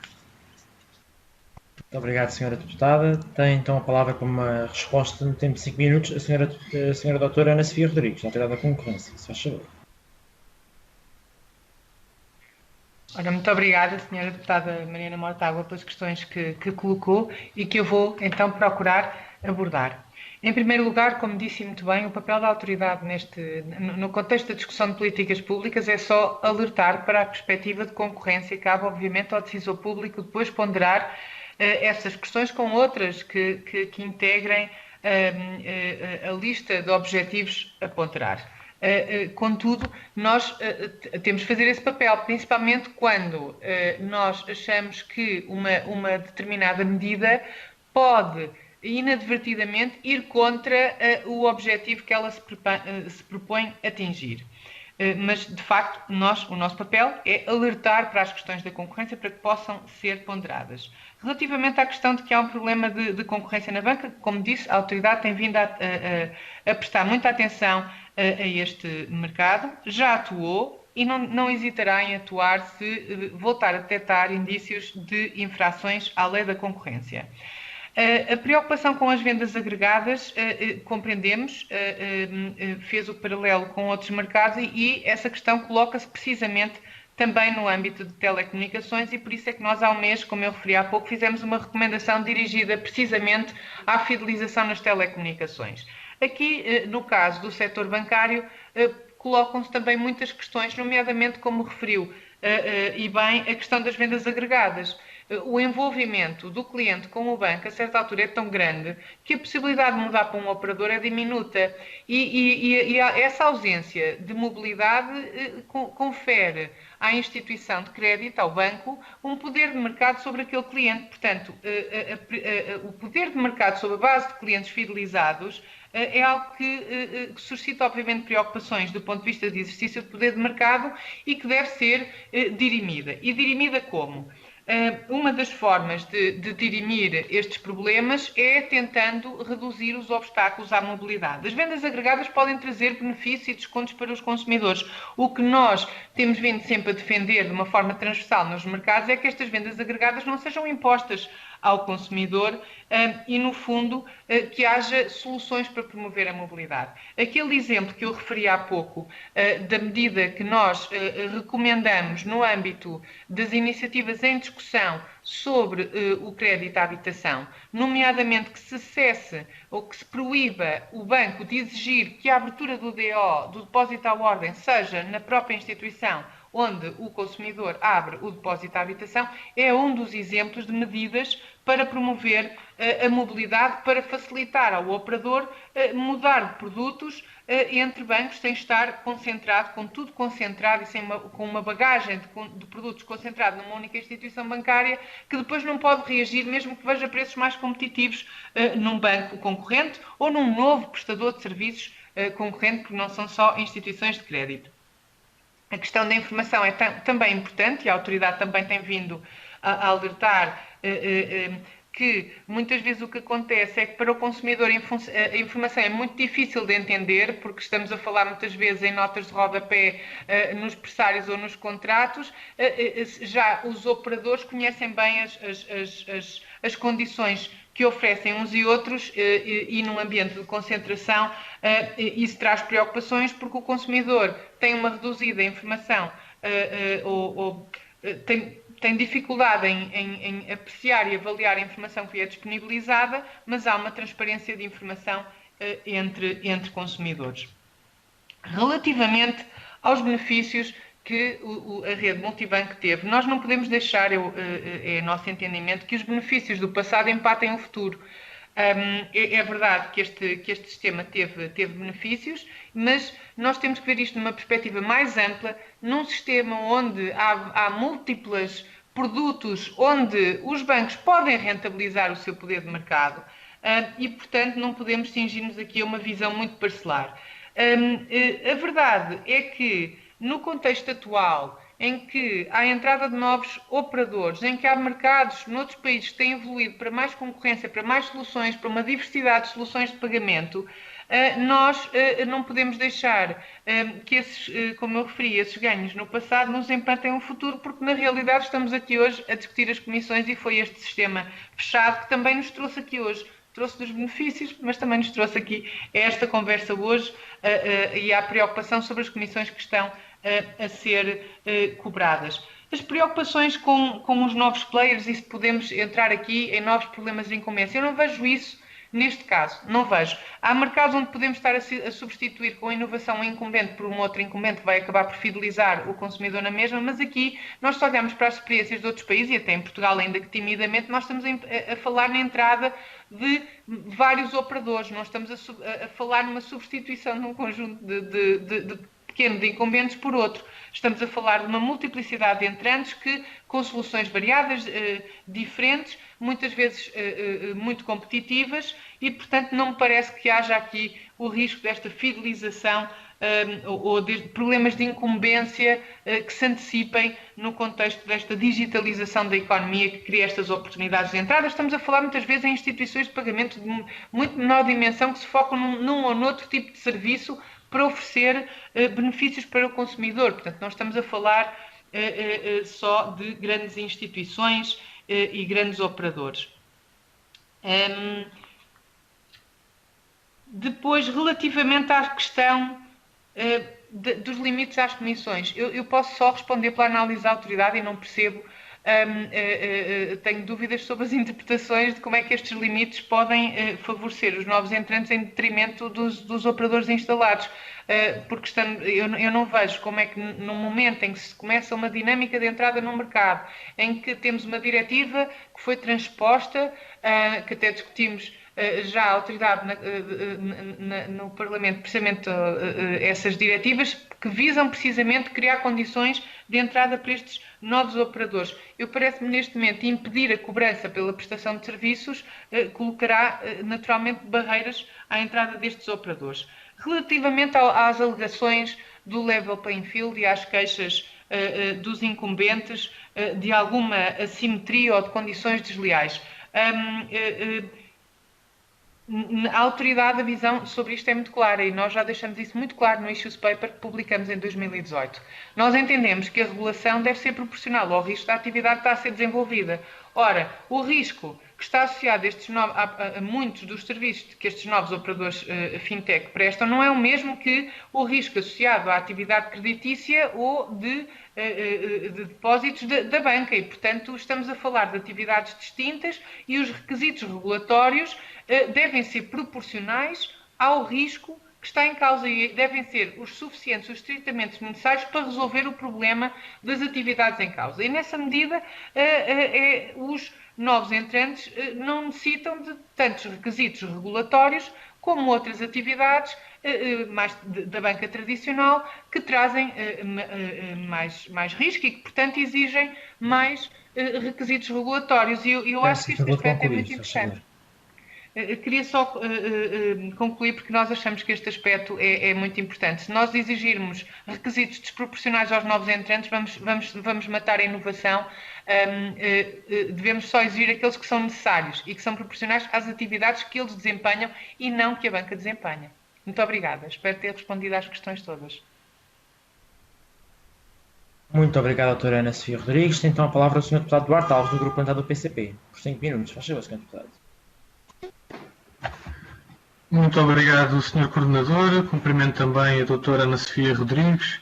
Muito obrigado, Sra. Deputada. Tem então a palavra para uma resposta no tempo de 5 minutos a Sra. Doutora Ana Sofia Rodrigues, da Autoridade da Concorrência. Se faz favor. Ora, muito obrigada, Sra. Deputada Mariana Mortágua, pelas questões que colocou e que eu vou então procurar abordar. Em primeiro lugar, como disse muito bem, o papel da autoridade no contexto da discussão de políticas públicas é só alertar para a perspectiva de concorrência. Cabe, obviamente, ao decisor público depois ponderar essas questões com outras que integrem a lista de objetivos a ponderar. Contudo, nós temos de fazer esse papel, principalmente quando nós achamos que uma determinada medida pode inadvertidamente ir contra o objetivo que ela se propõe atingir. Mas, de facto, o nosso papel é alertar para as questões da concorrência para que possam ser ponderadas. Relativamente à questão de que há um problema de concorrência na banca, como disse, a autoridade tem vindo a prestar muita atenção a este mercado, já atuou e não hesitará em atuar se voltar a detectar indícios de infrações à lei da concorrência. A preocupação com as vendas agregadas, compreendemos, fez o paralelo com outros mercados e essa questão coloca-se precisamente também no âmbito de telecomunicações, e por isso é que nós há um mês, como eu referi há pouco, fizemos uma recomendação dirigida precisamente à fidelização nas telecomunicações. Aqui, no caso do setor bancário, colocam-se também muitas questões, nomeadamente, como referiu, e bem, a questão das vendas agregadas. O envolvimento do cliente com o banco a certa altura é tão grande que a possibilidade de mudar para um operador é diminuta e essa ausência de mobilidade confere à instituição de crédito, ao banco, um poder de mercado sobre aquele cliente. Portanto, o poder de mercado sobre a base de clientes fidelizados é algo que suscita, obviamente, preocupações do ponto de vista de exercício de poder de mercado e que deve ser dirimida. E dirimida como? Uma das formas de dirimir estes problemas é tentando reduzir os obstáculos à mobilidade. As vendas agregadas podem trazer benefícios e descontos para os consumidores. O que nós temos vindo sempre a defender de uma forma transversal nos mercados é que estas vendas agregadas não sejam impostas ao consumidor e, no fundo, que haja soluções para promover a mobilidade. Aquele exemplo que eu referi há pouco, da medida que nós recomendamos no âmbito das iniciativas em discussão sobre o crédito à habitação, nomeadamente que se cesse ou que se proíba o banco de exigir que a abertura do DO, do depósito à ordem, seja na própria instituição onde o consumidor abre o depósito à habitação, é um dos exemplos de medidas para promover a mobilidade, para facilitar ao operador mudar de produtos entre bancos sem estar concentrado, com tudo concentrado e com uma bagagem de produtos concentrado numa única instituição bancária que depois não pode reagir, mesmo que veja preços mais competitivos num banco concorrente ou num novo prestador de serviços concorrente, porque não são só instituições de crédito. A questão da informação é também importante e a autoridade também tem vindo a alertar que muitas vezes o que acontece é que para o consumidor a informação é muito difícil de entender, porque estamos a falar muitas vezes em notas de rodapé nos pressários ou nos contratos. Já os operadores conhecem bem as condições que oferecem uns e outros e num ambiente de concentração isso traz preocupações, porque o consumidor tem uma reduzida informação tem dificuldade em apreciar e avaliar a informação que lhe é disponibilizada, mas há uma transparência de informação entre consumidores. Relativamente aos benefícios que a rede multibanco teve, nós não podemos deixar, é nosso entendimento, que os benefícios do passado empatem o futuro. É verdade que este sistema teve benefícios, mas nós temos que ver isto numa perspectiva mais ampla, num sistema onde há múltiplos produtos, onde os bancos podem rentabilizar o seu poder de mercado e, portanto, não podemos cingir-nos aqui a uma visão muito parcelar. A verdade é que, no contexto atual, em que há a entrada de novos operadores, em que há mercados noutros países que têm evoluído para mais concorrência, para mais soluções, para uma diversidade de soluções de pagamento, nós não podemos deixar que esses, como eu referi, esses ganhos no passado nos empatem o futuro, porque na realidade estamos aqui hoje a discutir as comissões e foi este sistema fechado que também nos trouxe aqui hoje. Trouxe dos benefícios, mas também nos trouxe aqui esta conversa hoje e a preocupação sobre as comissões que estão a ser cobradas. As preocupações com os novos players e se podemos entrar aqui em novos problemas de incumbência. Eu não vejo isso neste caso, não vejo. Há mercados onde podemos estar a substituir com a inovação um incumbente por um outro incumbente que vai acabar por fidelizar o consumidor na mesma, mas aqui nós só olhamos para as experiências de outros países e até em Portugal, ainda que timidamente, nós estamos a falar na entrada de vários operadores, não estamos a falar numa substituição de um conjunto de pequeno de incumbentes por outro. Estamos a falar de uma multiplicidade de entrantes que, com soluções variadas, diferentes, muitas vezes muito competitivas e, portanto, não me parece que haja aqui o risco desta fidelização ou de problemas de incumbência que se antecipem no contexto desta digitalização da economia que cria estas oportunidades de entrada. Estamos a falar muitas vezes em instituições de pagamento de muito menor dimensão que se focam num ou noutro tipo de serviço para oferecer benefícios para o consumidor. Portanto, não estamos a falar só de grandes instituições e grandes operadores. Depois, relativamente à questão dos limites às comissões, eu posso só responder pela análise da autoridade e não percebo, tenho dúvidas sobre as interpretações de como é que estes limites podem favorecer os novos entrantes em detrimento dos operadores instalados. Porque eu não vejo como é que no momento em que se começa uma dinâmica de entrada no mercado, em que temos uma diretiva que foi transposta, que até discutimos já a autoridade no Parlamento, precisamente essas diretivas que visam precisamente criar condições de entrada para estes novos operadores. Eu parece-me neste momento impedir a cobrança pela prestação de serviços colocará naturalmente barreiras à entrada destes operadores. Relativamente às alegações do level playing field e às queixas dos incumbentes de alguma assimetria ou de condições desleais, a autoridade, a visão sobre isto é muito clara e nós já deixamos isso muito claro no Issues Paper que publicamos em 2018. Nós entendemos que a regulação deve ser proporcional ao risco da atividade que está a ser desenvolvida. Ora, o risco que está associado a muitos dos serviços que estes novos operadores fintech prestam não é o mesmo que o risco associado à atividade creditícia ou de depósitos da banca e, portanto, estamos a falar de atividades distintas e os requisitos regulatórios devem ser proporcionais ao risco que está em causa e devem ser os suficientes, os estritamente necessários para resolver o problema das atividades em causa. E, nessa medida, os novos entrantes não necessitam de tantos requisitos regulatórios como outras atividades mais da banca tradicional que trazem mais risco e que, portanto, exigem mais requisitos regulatórios. E eu acho que este aspecto é muito interessante. Queria só concluir, porque nós achamos que este aspecto é muito importante. Se nós exigirmos requisitos desproporcionais aos novos entrantes, vamos matar a inovação. Devemos só exigir aqueles que são necessários e que são proporcionais às atividades que eles desempenham e não que a banca desempenha. Muito obrigada. Espero ter respondido às questões todas. Muito obrigado, doutora Ana Sofia Rodrigues. Tem então a palavra o Sr. Deputado Duarte Alves, do Grupo Parlamentar do PCP. Por 5 minutos. Faz favor, Sr. Deputado. Muito obrigado, Sr. Coordenador. Cumprimento também a doutora Ana Sofia Rodrigues.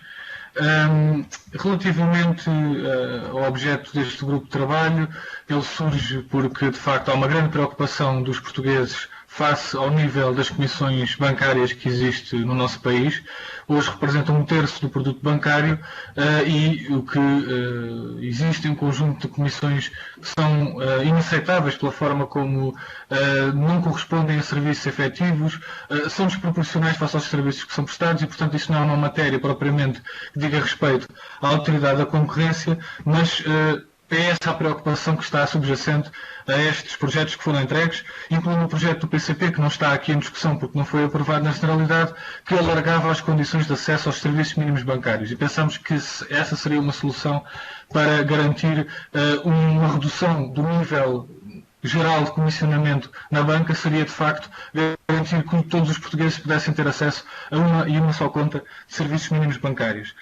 Relativamente ao objeto deste grupo de trabalho, ele surge porque, de facto, há uma grande preocupação dos portugueses face ao nível das comissões bancárias que existe no nosso país. Hoje representam 1/3 do produto bancário e o que existe um conjunto de comissões que são inaceitáveis pela forma como não correspondem a serviços efetivos, são desproporcionais face aos serviços que são prestados e, portanto, isso não é uma matéria propriamente que diga respeito à autoridade da concorrência, mas é essa a preocupação que está subjacente a estes projetos que foram entregues, incluindo o projeto do PCP, que não está aqui em discussão porque não foi aprovado na generalidade, que alargava as condições de acesso aos serviços mínimos bancários. E pensamos que essa seria uma solução para garantir uma redução do nível geral de comissionamento na banca, seria de facto garantir que todos os portugueses pudessem ter acesso a uma só conta de serviços mínimos bancários.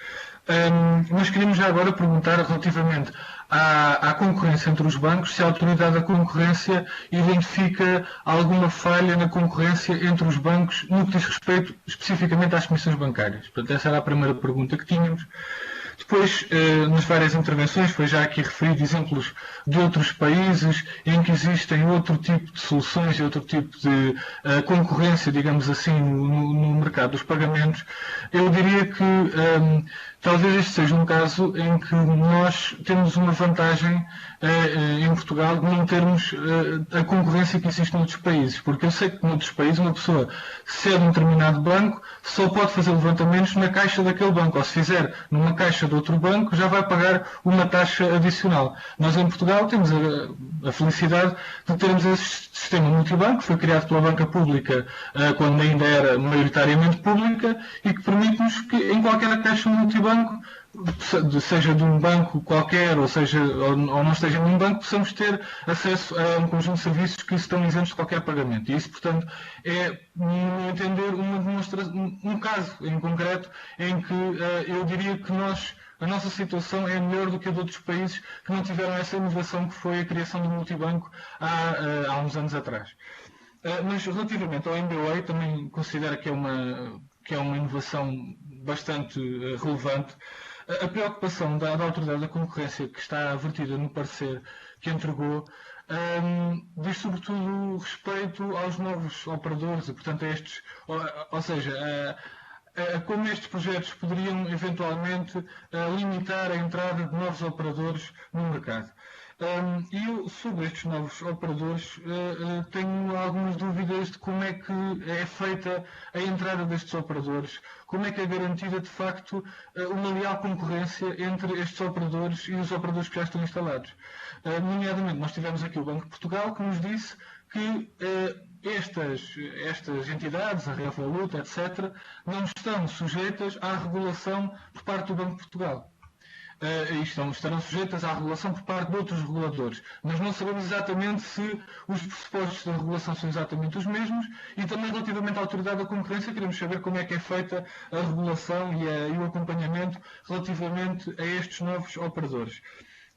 Nós queríamos já agora perguntar relativamente à concorrência entre os bancos, se a autoridade da concorrência identifica alguma falha na concorrência entre os bancos no que diz respeito especificamente às comissões bancárias. Portanto, essa era a primeira pergunta que tínhamos. Depois, nas várias intervenções, foi já aqui referido exemplos de outros países em que existem outro tipo de soluções e outro tipo de concorrência, digamos assim, no mercado dos pagamentos. Eu diria que talvez este seja um caso em que nós temos uma vantagem em Portugal de não termos a concorrência que existe noutros países, porque eu sei que noutros países uma pessoa, se é de um determinado banco, só pode fazer levantamentos na caixa daquele banco, ou se fizer numa caixa de outro banco, já vai pagar uma taxa adicional. Nós em Portugal temos a felicidade de termos esse sistema multibanco, que foi criado pela banca pública quando ainda era maioritariamente pública e que permite-nos que em qualquer caixa multibanco, seja de um banco qualquer ou não esteja num banco, possamos ter acesso a um conjunto de serviços que estão isentos de qualquer pagamento. E isso, portanto, é, no meu entender, um caso em concreto em que eu diria que a nossa situação é melhor do que a de outros países que não tiveram essa inovação que foi a criação do multibanco há uns anos atrás. Mas relativamente ao MBWay, também considero que é uma inovação bastante relevante. A preocupação da Autoridade da Concorrência, que está vertida no parecer que entregou, diz sobretudo respeito aos novos operadores, e portanto a estes, ou seja, como estes projetos poderiam eventualmente limitar a entrada de novos operadores no mercado. E eu, sobre estes novos operadores, tenho algumas dúvidas de como é que é feita a entrada destes operadores, como é que é garantida, de facto, uma leal concorrência entre estes operadores e os operadores que já estão instalados. Nomeadamente, nós tivemos aqui o Banco de Portugal, que nos disse que estas entidades, a Revolut, etc., não estão sujeitas à regulação por parte do Banco de Portugal. Estarão sujeitas à regulação por parte de outros reguladores. Mas não sabemos exatamente se os pressupostos da regulação são exatamente os mesmos e também relativamente à autoridade da concorrência queremos saber como é que é feita a regulação e o acompanhamento relativamente a estes novos operadores.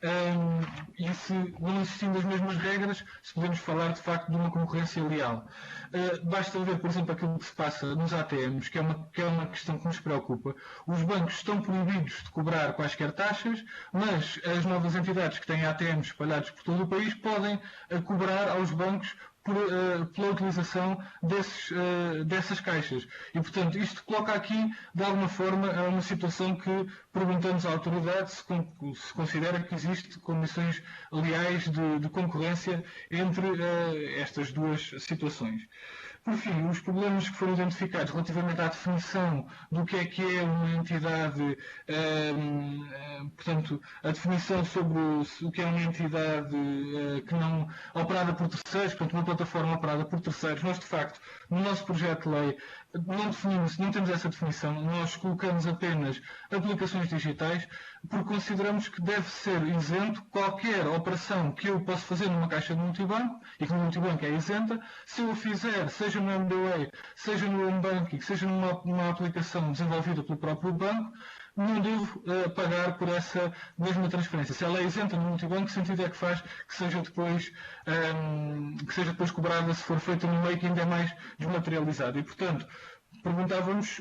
e se não existindo as mesmas regras, se podemos falar de facto de uma concorrência leal. Basta ver, por exemplo, aquilo que se passa nos ATMs, que é uma questão que nos preocupa. Os bancos estão proibidos de cobrar quaisquer taxas, mas as novas entidades que têm ATMs espalhados por todo o país podem cobrar aos bancos pela utilização dessas caixas. E, portanto, isto coloca aqui, de alguma forma, uma situação que, perguntamos à autoridade se considera que existe condições leais de concorrência entre estas duas situações. Por fim, os problemas que foram identificados relativamente à definição do que é uma entidade, portanto, a definição sobre o que é uma entidade que não operada por terceiros, portanto, uma plataforma operada por terceiros. Nós, de facto, no nosso projeto de lei, não temos essa definição, nós colocamos apenas aplicações digitais, porque consideramos que deve ser isento qualquer operação que eu possa fazer numa caixa de multibanco, e que no multibanco é isenta, se eu o fizer, seja no MBWay, seja no home banking, seja numa aplicação desenvolvida pelo próprio banco, não devo pagar por essa mesma transferência. Se ela é isenta no multibanco, que sentido é que faz que seja depois cobrada se for feita num meio que ainda é mais desmaterializado? E, portanto, perguntávamos,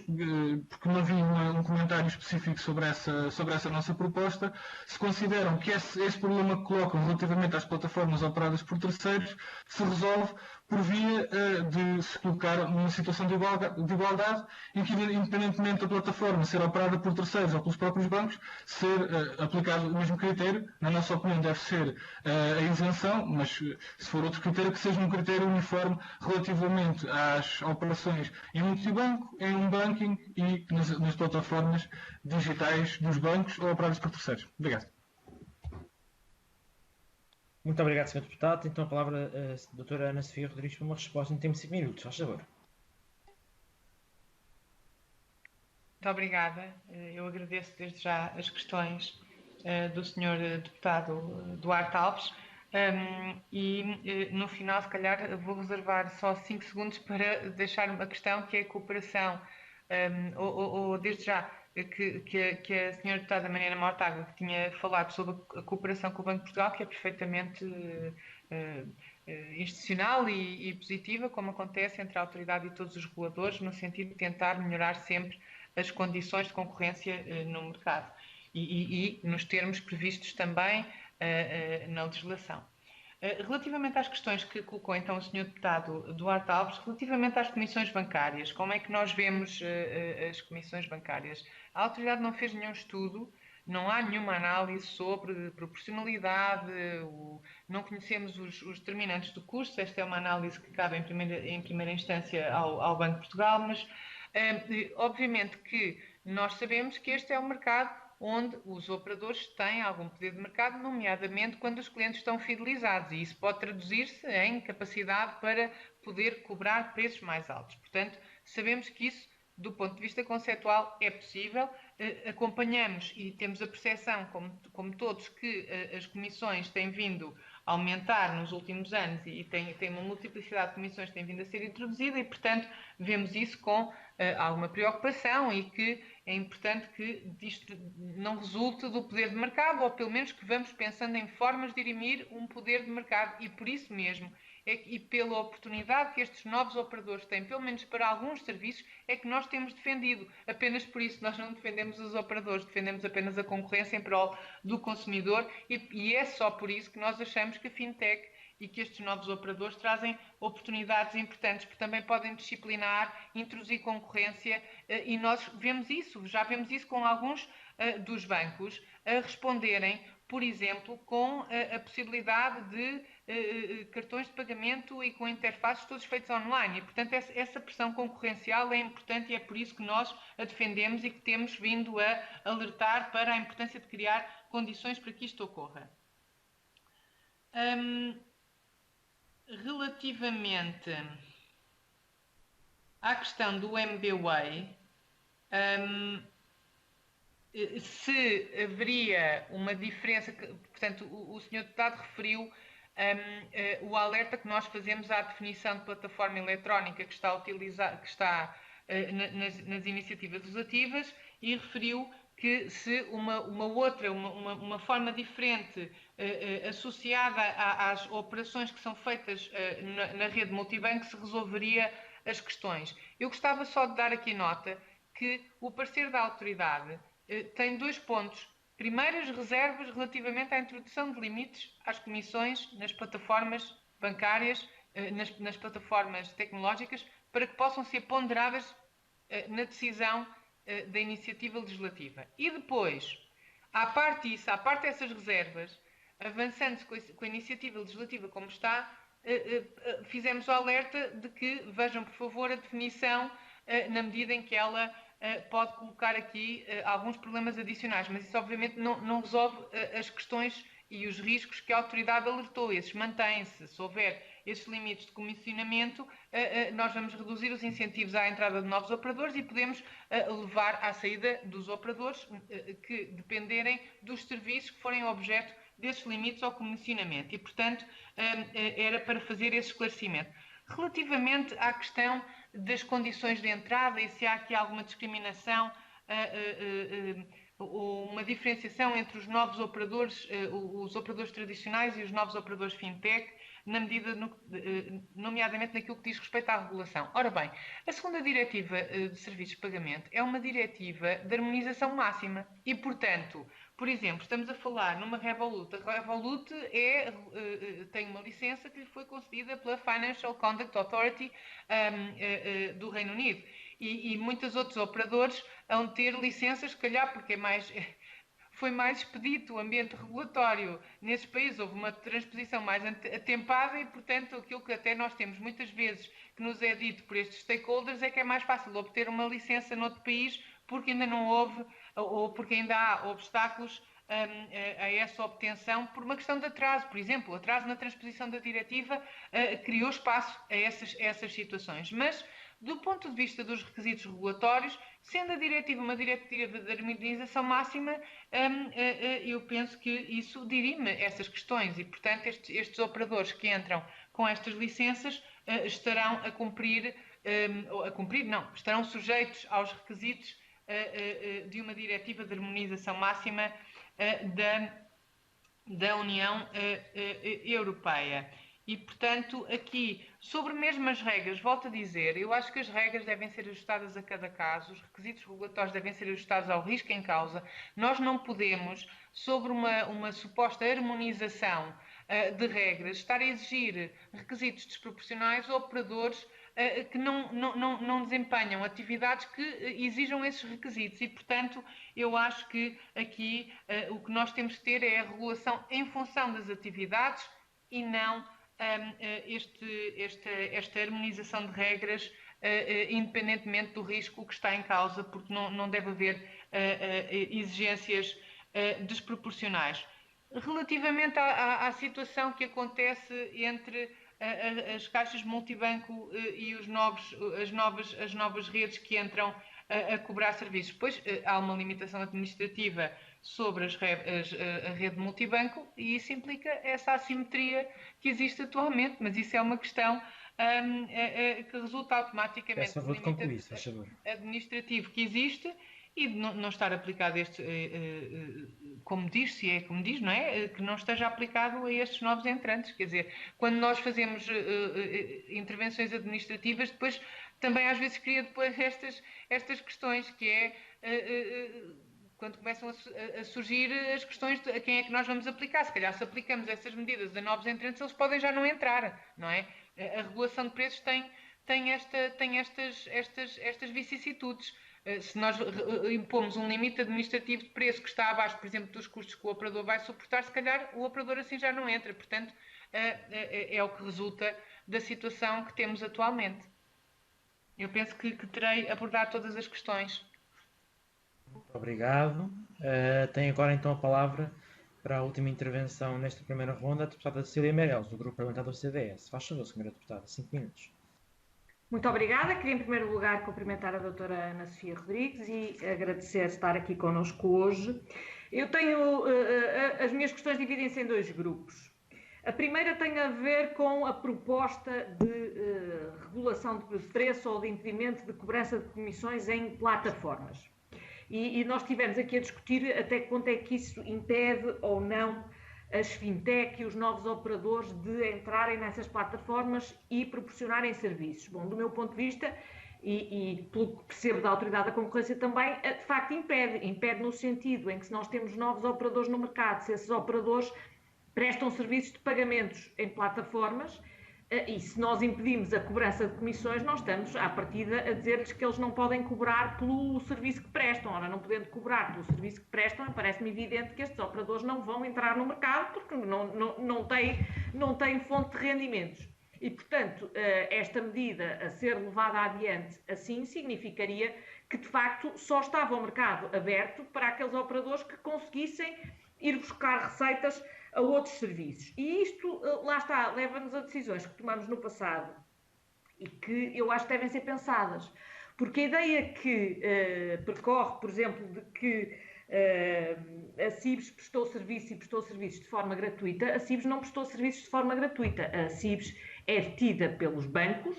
porque não vi um comentário específico sobre essa nossa proposta, se consideram que esse problema que colocam relativamente às plataformas operadas por terceiros se resolve por via de se colocar numa situação de igualdade, em que, independentemente da plataforma ser operada por terceiros ou pelos próprios bancos, ser aplicado o mesmo critério. Na nossa opinião, deve ser a isenção, mas se for outro critério, que seja um critério uniforme relativamente às operações em multibanco, em um banking e nas plataformas digitais dos bancos ou operadas por terceiros. Obrigado. Muito obrigado, Sr. Deputado. Então a palavra a doutora Ana Sofia Rodrigues para uma resposta em tempo de 5 minutos. Faz favor. Muito obrigada. Eu agradeço desde já as questões do Sr. Deputado Duarte Alves e no final, se calhar, vou reservar só 5 segundos para deixar uma questão que é a cooperação, ou desde já, que a Sra. Deputada Mariana Mortágua tinha falado sobre a cooperação com o Banco de Portugal, que é perfeitamente institucional e positiva, como acontece entre a autoridade e todos os reguladores, no sentido de tentar melhorar sempre as condições de concorrência no mercado e nos termos previstos também na legislação. Relativamente às questões que colocou então o Sr. Deputado Duarte Alves, relativamente às comissões bancárias, como é que nós vemos as comissões bancárias? A autoridade não fez nenhum estudo, não há nenhuma análise sobre proporcionalidade, não conhecemos os determinantes do custo, esta é uma análise que cabe em primeira instância ao Banco de Portugal, mas obviamente que nós sabemos que este é um mercado onde os operadores têm algum poder de mercado, nomeadamente quando os clientes estão fidelizados, e isso pode traduzir-se em capacidade para poder cobrar preços mais altos. Portanto, sabemos que isso, do ponto de vista conceptual, é possível. Acompanhamos e temos a percepção, como todos, que as comissões têm vindo a aumentar nos últimos anos e tem uma multiplicidade de comissões que tem vindo a ser introduzida e, portanto, vemos isso com alguma preocupação e que é importante que isto não resulte do poder de mercado, ou pelo menos que vamos pensando em formas de dirimir um poder de mercado, e por isso mesmo e pela oportunidade que estes novos operadores têm, pelo menos para alguns serviços, é que nós temos defendido. Apenas por isso nós não defendemos os operadores, defendemos apenas a concorrência em prol do consumidor, e é só por isso que nós achamos que a fintech e que estes novos operadores trazem oportunidades importantes, porque também podem disciplinar, introduzir concorrência, e nós vemos isso, já vemos isso com alguns dos bancos a responderem, por exemplo, com a possibilidade de cartões de pagamento e com interfaces todos feitos online. E, portanto, essa pressão concorrencial é importante e é por isso que nós a defendemos e que temos vindo a alertar para a importância de criar condições para que isto ocorra. Relativamente à questão do MBWay, se haveria uma diferença, portanto, o Sr. Deputado referiu o alerta que nós fazemos à definição de plataforma eletrónica que está nas iniciativas legislativas e referiu que se uma forma diferente associada às operações que são feitas na rede multibanco se resolveria as questões. Eu gostava só de dar aqui nota que o parecer da autoridade tem 2 pontos. Primeiro, as reservas relativamente à introdução de limites às comissões nas plataformas bancárias, nas plataformas tecnológicas, para que possam ser ponderadas na decisão da iniciativa legislativa. E depois, à parte disso, à parte dessas reservas, avançando-se com a iniciativa legislativa como está, fizemos o alerta de que vejam, por favor, a definição na medida em que ela pode colocar aqui alguns problemas adicionais, mas isso obviamente não resolve as questões e os riscos que a autoridade alertou. Esses mantêm-se. Se houver esses limites de comissionamento, nós vamos reduzir os incentivos à entrada de novos operadores e podemos levar à saída dos operadores que dependerem dos serviços que forem objeto desses limites ao comissionamento. E, portanto, era para fazer esse esclarecimento. Relativamente à questão das condições de entrada e se há aqui alguma discriminação, uma diferenciação entre os novos operadores, os operadores tradicionais e os novos operadores fintech, na medida, nomeadamente naquilo que diz respeito à regulação. Ora bem, a segunda diretiva de serviços de pagamento é uma diretiva de harmonização máxima e, portanto, por exemplo, estamos a falar numa Revolut. A Revolut tem uma licença que lhe foi concedida pela Financial Conduct Authority do Reino Unido. E muitos outros operadores hão de ter licenças, se calhar, porque foi mais expedito o ambiente regulatório nesses países, houve uma transposição mais atempada e, portanto, aquilo que até nós temos muitas vezes que nos é dito por estes stakeholders é que é mais fácil obter uma licença noutro país porque ainda não houve ou porque ainda há obstáculos a essa obtenção por uma questão de atraso. Por exemplo, o atraso na transposição da diretiva criou espaço a essas situações. Mas, do ponto de vista dos requisitos regulatórios, sendo a diretiva uma diretiva de harmonização máxima, eu penso que isso dirime essas questões e, portanto, estes operadores que entram com estas licenças estarão estarão sujeitos aos requisitos de uma diretiva de harmonização máxima da União Europeia. E, portanto, aqui, sobre mesmo as regras, volto a dizer, eu acho que as regras devem ser ajustadas a cada caso, os requisitos regulatórios devem ser ajustados ao risco em causa. Nós não podemos, sobre uma suposta harmonização de regras, estar a exigir requisitos desproporcionais a operadores que não desempenham atividades que exijam esses requisitos e, portanto, eu acho que aqui o que nós temos de ter é a regulação em função das atividades e não esta harmonização de regras independentemente do risco que está em causa, porque não deve haver exigências desproporcionais. Relativamente à situação que acontece entre as caixas multibanco e as novas redes que entram a cobrar serviços. Pois há uma limitação administrativa sobre a rede multibanco e isso implica essa assimetria que existe atualmente, mas isso é uma questão que resulta automaticamente do limite administrativo que existe e de não estar aplicado como diz, se é como diz, não é? Que não esteja aplicado a estes novos entrantes. Quer dizer, quando nós fazemos intervenções administrativas, depois também às vezes cria depois estas questões, que é quando começam a surgir as questões de a quem é que nós vamos aplicar. Se calhar se aplicamos essas medidas a novos entrantes, eles podem já não entrar, não é? A regulação de preços tem estas vicissitudes. Se nós impomos um limite administrativo de preço que está abaixo, por exemplo, dos custos que o operador vai suportar, se calhar o operador assim já não entra. Portanto, é o que resulta da situação que temos atualmente. Eu penso que terei abordado todas as questões. Muito obrigado. Tenho agora então a palavra para a última intervenção nesta primeira ronda, a deputada Cecília Meirelles, do Grupo Parlamentar do CDS. Faz favor, senhora deputada, 5 minutos. Muito obrigada. Queria, em primeiro lugar, cumprimentar a doutora Ana Sofia Rodrigues e agradecer estar aqui connosco hoje. Eu tenho... as minhas questões dividem-se em 2 grupos. A primeira tem a ver com a proposta de regulação de preço ou de impedimento de cobrança de comissões em plataformas. e nós estivemos aqui a discutir até que ponto é que isso impede ou não as fintech e os novos operadores de entrarem nessas plataformas e proporcionarem serviços. Bom, do meu ponto de vista, e pelo que percebo da Autoridade da Concorrência também, de facto impede no sentido em que se nós temos novos operadores no mercado, se esses operadores prestam serviços de pagamentos em plataformas, e se nós impedimos a cobrança de comissões, nós estamos, à partida, a dizer-lhes que eles não podem cobrar pelo serviço que prestam. Ora, não podendo cobrar pelo serviço que prestam, parece-me evidente que estes operadores não vão entrar no mercado porque não têm fonte de rendimentos. E, portanto, esta medida a ser levada adiante assim significaria que, de facto, só estava o mercado aberto para aqueles operadores que conseguissem ir buscar receitas a outros serviços. E isto, lá está, leva-nos a decisões que tomamos no passado e que eu acho que devem ser pensadas. Porque a ideia que percorre, por exemplo, de que a CIBS prestou serviços e prestou serviços de forma gratuita, a CIBS não prestou serviços de forma gratuita. A CIBS é detida pelos bancos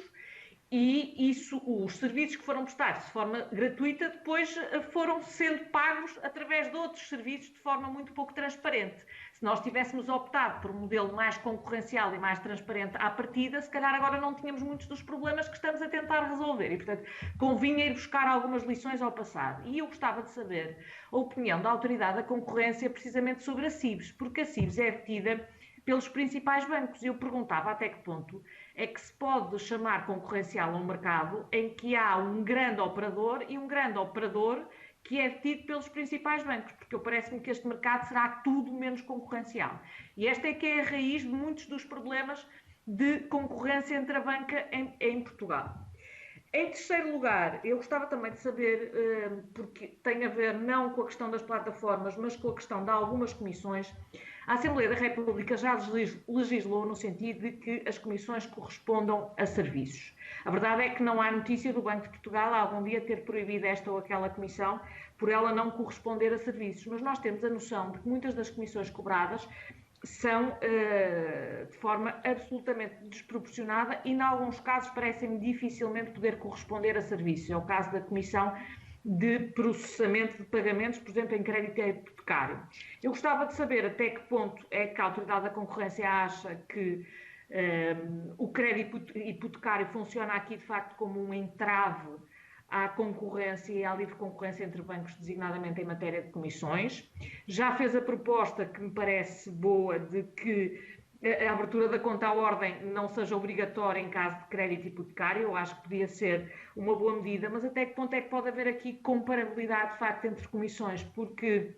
e os serviços que foram prestados de forma gratuita depois foram sendo pagos através de outros serviços de forma muito pouco transparente. Se nós tivéssemos optado por um modelo mais concorrencial e mais transparente à partida, se calhar agora não tínhamos muitos dos problemas que estamos a tentar resolver e, portanto, convinha ir buscar algumas lições ao passado. E eu gostava de saber a opinião da Autoridade da Concorrência precisamente sobre a CIBS, porque a CIBS é detida pelos principais bancos. Eu perguntava até que ponto é que se pode chamar concorrencial a um mercado em que há um grande operador e um grande operador que é detido pelos principais bancos, porque parece-me que este mercado será tudo menos concorrencial. E esta é que é a raiz de muitos dos problemas de concorrência entre a banca em Portugal. Em terceiro lugar, eu gostava também de saber, porque tem a ver não com a questão das plataformas, mas com a questão de algumas comissões. A Assembleia da República já legislou no sentido de que as comissões correspondam a serviços. A verdade é que não há notícia do Banco de Portugal algum dia ter proibido esta ou aquela comissão por ela não corresponder a serviços, mas nós temos a noção de que muitas das comissões cobradas são de forma absolutamente desproporcionada e, em alguns casos, parecem dificilmente poder corresponder a serviços. É o caso da Comissão de Processamento de Pagamentos, por exemplo, em crédito hipotecário. Eu gostava de saber até que ponto é que a Autoridade da Concorrência acha que o crédito hipotecário funciona aqui, de facto, como um entrave à concorrência e à livre concorrência entre bancos, designadamente em matéria de comissões. Já fez a proposta, que me parece boa, de que a abertura da conta à ordem não seja obrigatória em caso de crédito hipotecário. Eu acho que podia ser uma boa medida, mas até que ponto é que pode haver aqui comparabilidade, de facto, entre comissões? Porque,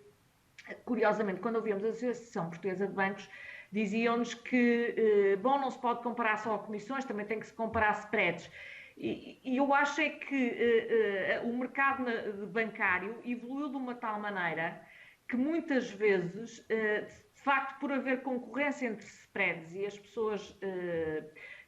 curiosamente, quando ouvimos a Associação Portuguesa de Bancos, diziam-nos que, não se pode comparar só comissões, também tem que se comparar spreads. E eu acho é que o mercado bancário evoluiu de uma tal maneira que muitas vezes, de facto, por haver concorrência entre spreads e as pessoas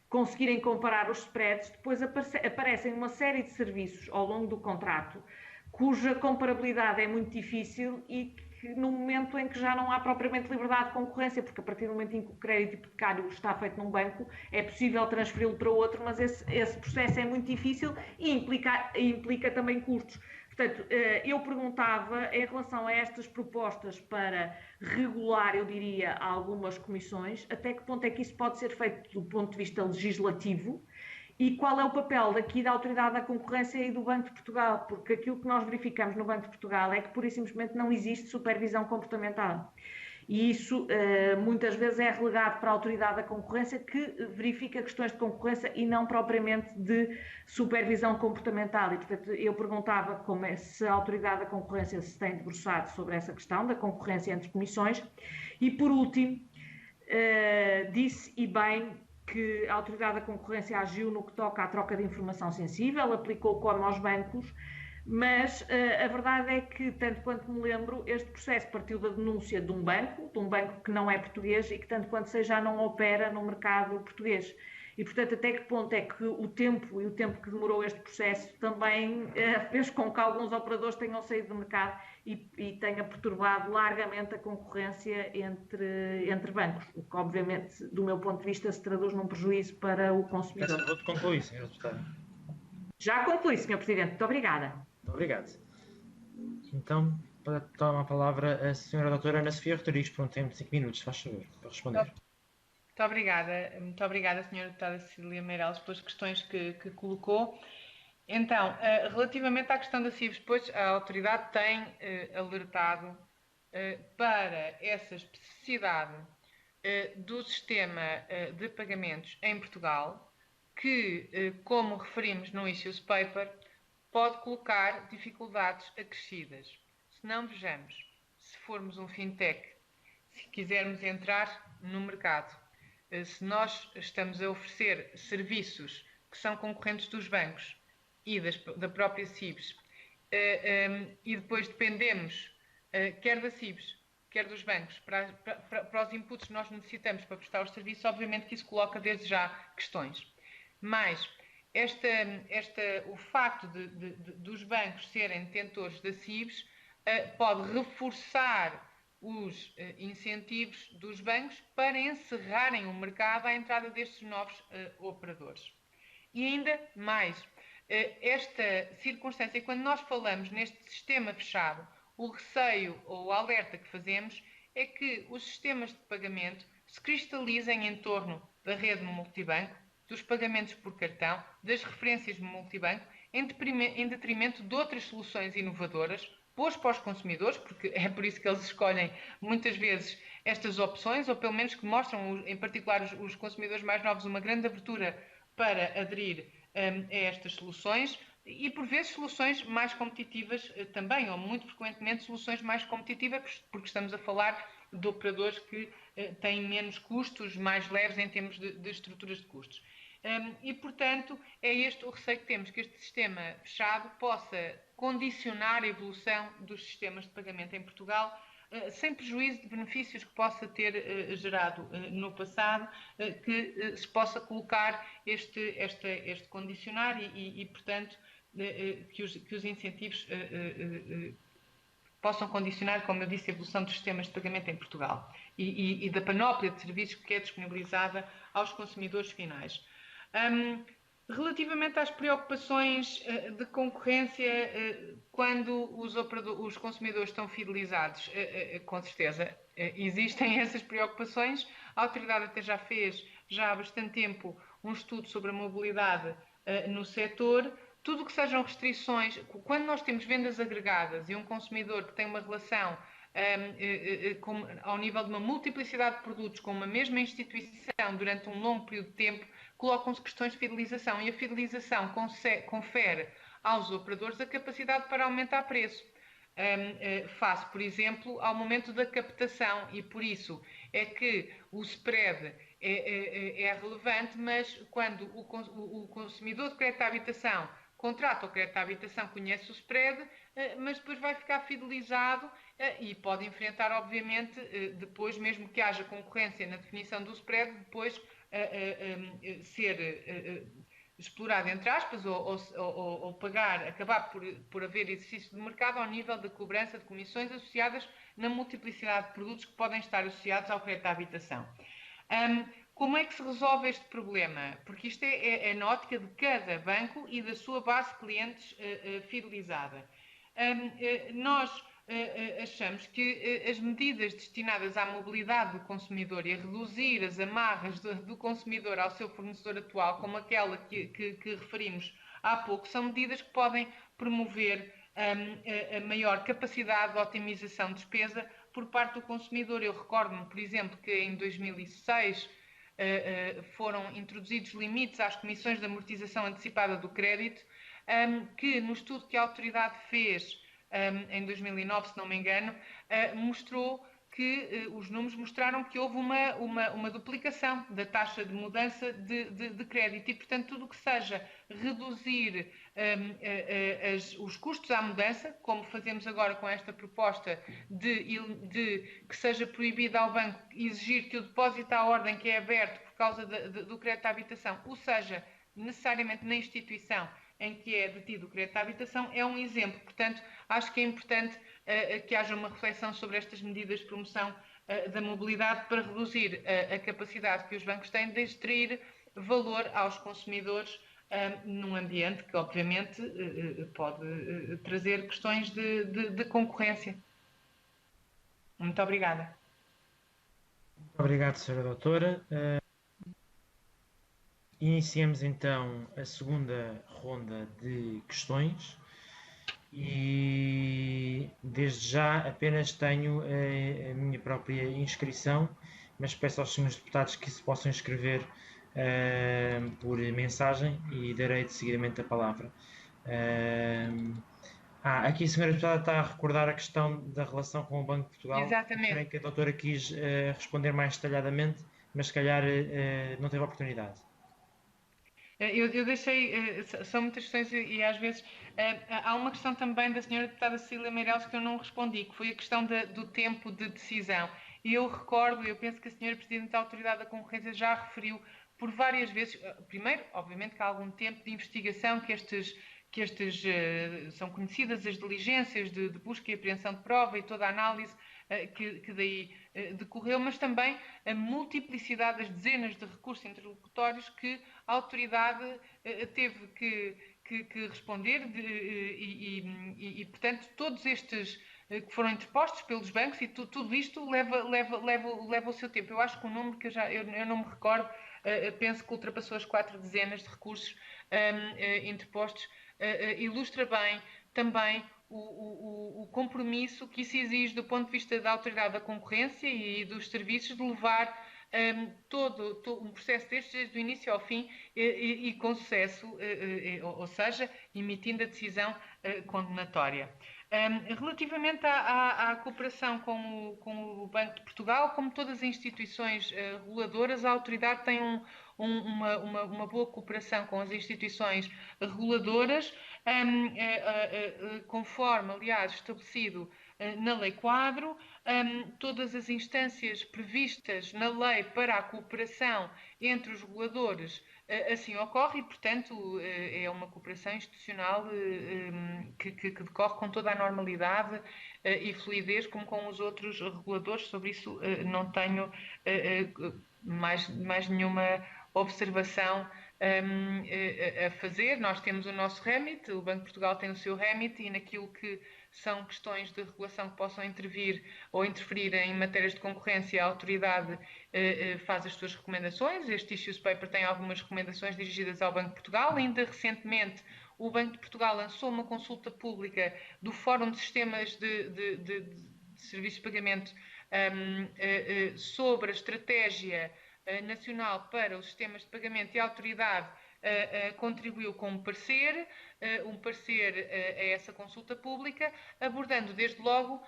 conseguirem comparar os spreads, depois aparecem uma série de serviços ao longo do contrato cuja comparabilidade é muito difícil e que no momento em que já não há propriamente liberdade de concorrência, porque a partir do momento em que o crédito hipotecário está feito num banco, é possível transferi-lo para outro, mas esse processo é muito difícil e implica também custos. Portanto, eu perguntava, em relação a estas propostas para regular, eu diria, algumas comissões, até que ponto é que isso pode ser feito do ponto de vista legislativo e qual é o papel daqui da Autoridade da Concorrência e do Banco de Portugal, porque aquilo que nós verificamos no Banco de Portugal é que, pura e simplesmente, não existe supervisão comportamental. E isso muitas vezes é relegado para a Autoridade da Concorrência, que verifica questões de concorrência e não propriamente de supervisão comportamental. E, portanto, eu perguntava como se a Autoridade da Concorrência se tem debruçado sobre essa questão da concorrência entre comissões. E, por último, disse, e bem, que a Autoridade da Concorrência agiu no que toca à troca de informação sensível, aplicou como aos bancos, mas a verdade é que, tanto quanto me lembro, este processo partiu da denúncia de um banco que não é português e que, tanto quanto sei, já não opera no mercado português. E, portanto, até que ponto é que o tempo que demorou este processo também fez com que alguns operadores tenham saído do mercado e tenha perturbado largamente a concorrência entre bancos, o que, obviamente, do meu ponto de vista, se traduz num prejuízo para o consumidor. Vou concluir, Sr. Deputada. Já concluí, Sr. Presidente. Muito obrigada. Muito obrigado. Então, para tomar a palavra a senhora doutora Ana Sofia Rodrigues, por um tempo de 5 minutos, faz favor, para responder. Muito obrigada, senhora deputada Cecília Meireles, pelas questões que colocou. Então, relativamente à questão da CIVES, pois a autoridade tem alertado para essa especificidade do sistema de pagamentos em Portugal, que, como referimos no Issues Paper, pode colocar dificuldades acrescidas. Se não vejamos, se formos um fintech, se quisermos entrar no mercado, se nós estamos a oferecer serviços que são concorrentes dos bancos e da própria CIBS, e depois dependemos, quer da CIBS, quer dos bancos, para os inputs que nós necessitamos para prestar os serviços, obviamente que isso coloca desde já questões. Mas o facto dos bancos serem detentores da CIBS pode reforçar os incentivos dos bancos para encerrarem o mercado à entrada destes novos operadores. E ainda mais, esta circunstância, quando nós falamos neste sistema fechado, o receio ou o alerta que fazemos é que os sistemas de pagamento se cristalizem em torno da rede multibanco, dos pagamentos por cartão, das referências multibanco, em detrimento de outras soluções inovadoras, boas para os consumidores, porque é por isso que eles escolhem muitas vezes estas opções, ou pelo menos que mostram, em particular os consumidores mais novos, uma grande abertura para aderir a estas soluções, e por vezes soluções mais competitivas também, ou muito frequentemente soluções mais competitivas, porque estamos a falar de operadores que têm menos custos, mais leves em termos de estruturas de custos. E, portanto, é este o receio que temos, que este sistema fechado possa condicionar a evolução dos sistemas de pagamento em Portugal, sem prejuízo de benefícios que possa ter gerado no passado, que se possa colocar este condicionar e portanto, que os incentivos possam condicionar, como eu disse, a evolução dos sistemas de pagamento em Portugal e da panóplia de serviços que é disponibilizada aos consumidores finais. Relativamente às preocupações de concorrência, quando os consumidores estão fidelizados, com certeza existem essas preocupações. A autoridade até já fez, já há bastante tempo, um estudo sobre a mobilidade no setor. Tudo o que sejam restrições, quando nós temos vendas agregadas e um consumidor que tem uma relação ao nível de uma multiplicidade de produtos com uma mesma instituição durante um longo período de tempo, colocam-se questões de fidelização, e a fidelização confere aos operadores a capacidade para aumentar preço, face, por exemplo, ao momento da captação, e por isso é que o spread é relevante, mas quando o consumidor de crédito à habitação contrata o crédito à habitação, conhece o spread, mas depois vai ficar fidelizado e pode enfrentar, obviamente, depois, mesmo que haja concorrência na definição do spread, depois ser explorado, entre aspas, ou acabar por haver exercício de mercado ao nível da cobrança de comissões associadas na multiplicidade de produtos que podem estar associados ao crédito à habitação. Como é que se resolve este problema? Porque isto é na ótica de cada banco e da sua base de clientes fidelizada. Nós achamos que as medidas destinadas à mobilidade do consumidor e a reduzir as amarras do consumidor ao seu fornecedor atual, como aquela que referimos há pouco, são medidas que podem promover a maior capacidade de otimização de despesa por parte do consumidor. Eu recordo-me, por exemplo, que em 2006 foram introduzidos limites às comissões de amortização antecipada do crédito, que no estudo que a autoridade fez em 2009, se não me engano, mostrou que os números mostraram que houve uma duplicação da taxa de mudança de crédito e, portanto, tudo o que seja reduzir os custos à mudança, como fazemos agora com esta proposta de que seja proibido ao banco exigir que o depósito à ordem que é aberto por causa do crédito à habitação, ou seja, necessariamente na instituição em que é detido o crédito à habitação, é um exemplo. Portanto, acho que é importante que haja uma reflexão sobre estas medidas de promoção da mobilidade para reduzir a capacidade que os bancos têm de extrair valor aos consumidores num ambiente que, obviamente, pode trazer questões de concorrência. Muito obrigada. Muito obrigado, Sra. Doutora. Iniciamos então a segunda ronda de questões e desde já apenas tenho a minha própria inscrição, mas peço aos senhores deputados que se possam inscrever por mensagem e darei de seguidamente a palavra. Aqui a senhora deputada está a recordar a questão da relação com o Banco de Portugal. Exatamente. Creio que a doutora quis responder mais detalhadamente, mas se calhar não teve oportunidade. Eu deixei, são muitas questões e às vezes há uma questão também da senhora deputada Cecília Meireles que eu não respondi, que foi a questão do tempo de decisão. E eu recordo, eu penso que a senhora Presidente da Autoridade da Concorrência já referiu por várias vezes, primeiro, obviamente que há algum tempo de investigação que estes são conhecidas as diligências de busca e apreensão de prova e toda a análise que daí decorreu, mas também a multiplicidade das dezenas de recursos interlocutórios que a autoridade teve que responder e, portanto, todos estes que foram interpostos pelos bancos e tudo isto leva o seu tempo. Eu acho que o número que eu não me recordo, penso que ultrapassou as 4 dezenas de recursos interpostos, ilustra bem também o compromisso que isso exige do ponto de vista da autoridade da concorrência e dos serviços de levar todo um processo destes desde o início ao fim e com sucesso, ou seja, emitindo a decisão condenatória. Relativamente à cooperação com o Banco de Portugal, como todas as instituições reguladoras, a autoridade tem uma boa cooperação com as instituições reguladoras, conforme, aliás, estabelecido na Lei Quadro. Todas as instâncias previstas na lei para a cooperação entre os reguladores assim ocorre e, portanto, é uma cooperação institucional que decorre com toda a normalidade e fluidez, como com os outros reguladores. Sobre isso não tenho mais nenhuma observação a fazer. Nós temos o nosso REMIT, o Banco de Portugal tem o seu REMIT e naquilo que são questões de regulação que possam intervir ou interferir em matérias de concorrência, a autoridade faz as suas recomendações. Este Issues Paper tem algumas recomendações dirigidas ao Banco de Portugal. Ainda recentemente, o Banco de Portugal lançou uma consulta pública do Fórum de Sistemas de Serviços de Pagamento sobre a estratégia nacional para os sistemas de pagamento e a autoridade contribuiu com um parecer a essa consulta pública, abordando desde logo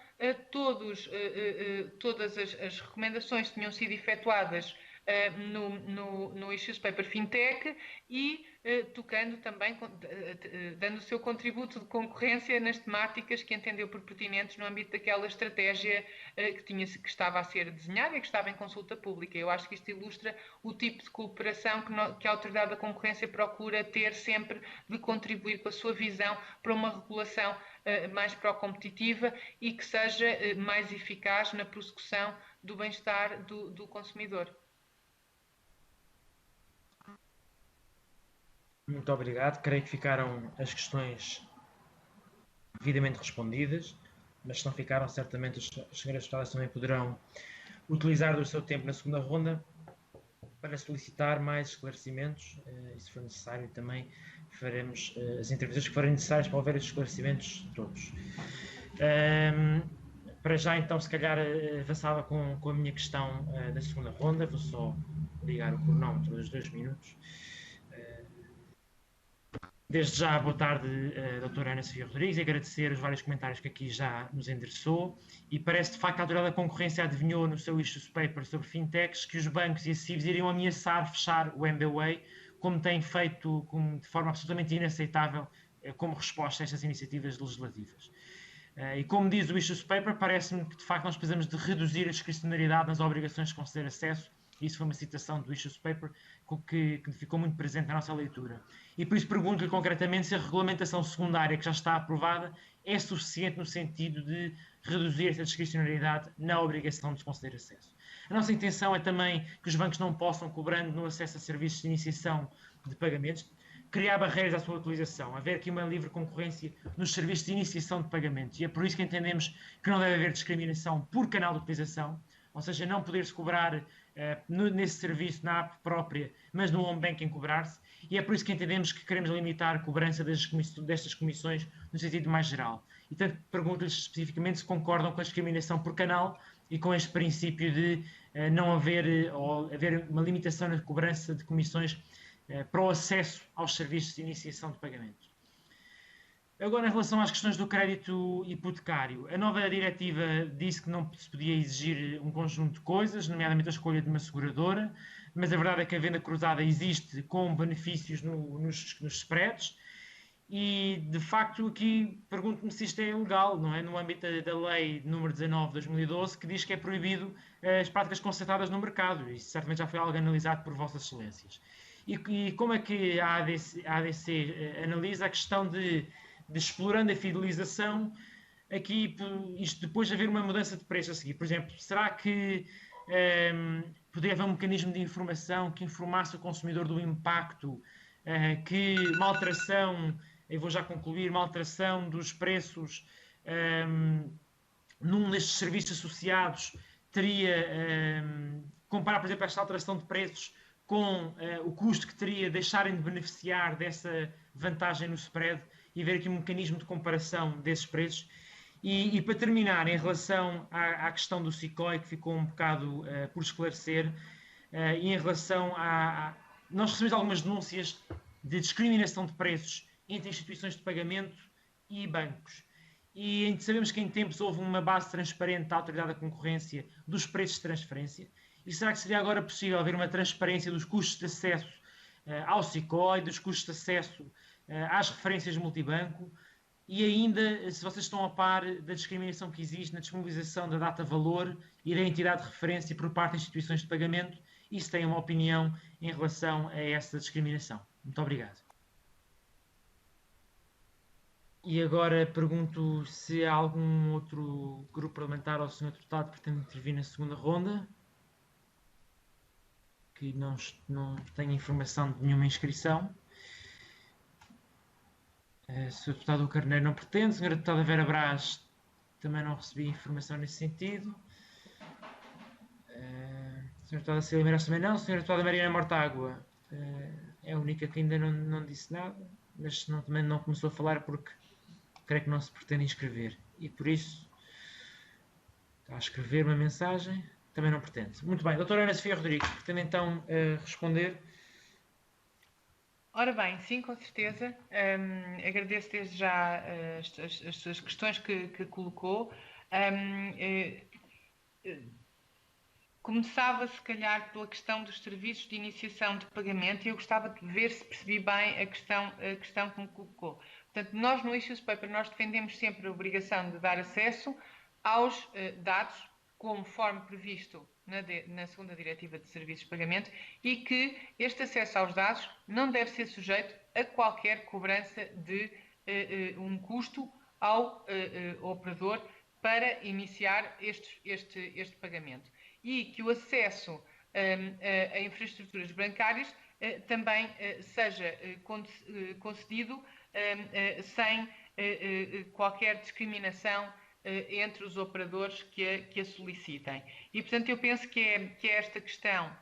todas as recomendações que tinham sido efetuadas no Issues Paper Fintech e tocando também, dando o seu contributo de concorrência nas temáticas que entendeu por pertinentes no âmbito daquela estratégia que estava a ser desenhada e que estava em consulta pública. Eu acho que isto ilustra o tipo de cooperação que a Autoridade da Concorrência procura ter sempre, de contribuir com a sua visão para uma regulação mais pró-competitiva e que seja mais eficaz na prossecução do bem-estar do consumidor. Muito obrigado. Creio que ficaram as questões devidamente respondidas, mas se não ficaram, certamente os senhores deputados também poderão utilizar do seu tempo na segunda ronda para solicitar mais esclarecimentos e, se for necessário, também faremos as entrevistas que forem necessárias para haver esses esclarecimentos todos. Para já, então, se calhar avançava com a minha questão da segunda ronda. Vou só ligar o cronómetro dos 2 minutos. Desde já, boa tarde, doutora Ana Sofia Rodrigues, e agradecer os vários comentários que aqui já nos endereçou. E parece, de facto, que a Autoridade da Concorrência adivinhou no seu Issues Paper sobre fintechs que os bancos e as CIVs iriam ameaçar fechar o MBWay, como têm feito de forma absolutamente inaceitável como resposta a estas iniciativas legislativas. E como diz o Issues Paper, parece-me que, de facto, nós precisamos de reduzir a discricionariedade nas obrigações de conceder acesso. Isso foi uma citação do Issues Paper que ficou muito presente na nossa leitura. E por isso pergunto-lhe concretamente se a regulamentação secundária que já está aprovada é suficiente no sentido de reduzir esta discricionariedade na obrigação de se conceder acesso. A nossa intenção é também que os bancos não possam, cobrando no acesso a serviços de iniciação de pagamentos, criar barreiras à sua utilização, haver aqui uma livre concorrência nos serviços de iniciação de pagamentos. E é por isso que entendemos que não deve haver discriminação por canal de utilização, ou seja, não poder-se cobrar nesse serviço, na app própria, mas no home banking cobrar-se. E é por isso que entendemos que queremos limitar a cobrança destas comissões no sentido mais geral. E, portanto, pergunto-lhes especificamente se concordam com a discriminação por canal e com este princípio de não haver, ou haver uma limitação na cobrança de comissões para o acesso aos serviços de iniciação de pagamentos. Agora, em relação às questões do crédito hipotecário, a nova diretiva disse que não se podia exigir um conjunto de coisas, nomeadamente a escolha de uma seguradora, mas a verdade é que a venda cruzada existe com benefícios nos spreads e, de facto, aqui pergunto-me se isto é ilegal, não é? No âmbito da lei número 19 de 2012, que diz que é proibido as práticas constatadas no mercado. Isso certamente já foi algo analisado por Vossas Excelências. E como é que a ADC analisa a questão de explorando a fidelização, aqui isto depois de haver uma mudança de preço a seguir? Por exemplo, será que poderia haver um mecanismo de informação que informasse o consumidor do impacto que uma alteração, eu vou já concluir, uma alteração dos preços num destes serviços associados teria, comparar, por exemplo, esta alteração de preços com o custo que teria deixarem de beneficiar dessa vantagem no spread e ver aqui um mecanismo de comparação desses preços. E para terminar, em relação à questão do SICOI, que ficou um bocado por esclarecer, e em relação nós recebemos algumas denúncias de discriminação de preços entre instituições de pagamento e bancos. E sabemos que em tempos houve uma base transparente da Autoridade da Concorrência dos preços de transferência. E será que seria agora possível haver uma transparência dos custos de acesso ao SICOI, dos custos de acesso às referências multibanco e ainda se vocês estão a par da discriminação que existe na disponibilização da data-valor e da entidade de referência por parte de instituições de pagamento e se têm uma opinião em relação a essa discriminação. Muito obrigado. E agora pergunto se há algum outro grupo parlamentar ou senhor deputado que pretende intervir na segunda ronda, que não tenha informação de nenhuma inscrição. Sr. Deputado Carneiro não pretende, Sra. Deputada Vera Brás também não recebi informação nesse sentido. Sra. Deputada Cília Meirelles também não. Sra. Deputada Mariana Mortágua é a única que ainda não disse nada, mas também não começou a falar porque creio que não se pretende inscrever. E por isso está a escrever uma mensagem, também não pretende. Muito bem. Doutora Ana Sofia Rodrigues, pretende então responder? Ora bem, sim, com certeza. Agradeço desde já as suas questões que colocou. Começava, se calhar, pela questão dos serviços de iniciação de pagamento e eu gostava de ver se percebi bem a questão que me colocou. Portanto, nós no Issues Paper nós defendemos sempre a obrigação de dar acesso aos dados, conforme previsto na segunda Diretiva de Serviços de Pagamento, e que este acesso aos dados não deve ser sujeito a qualquer cobrança de um custo ao operador para iniciar este pagamento. E que o acesso a infraestruturas bancárias também seja concedido sem qualquer discriminação entre os operadores que a solicitem. E, portanto, eu penso que é esta questão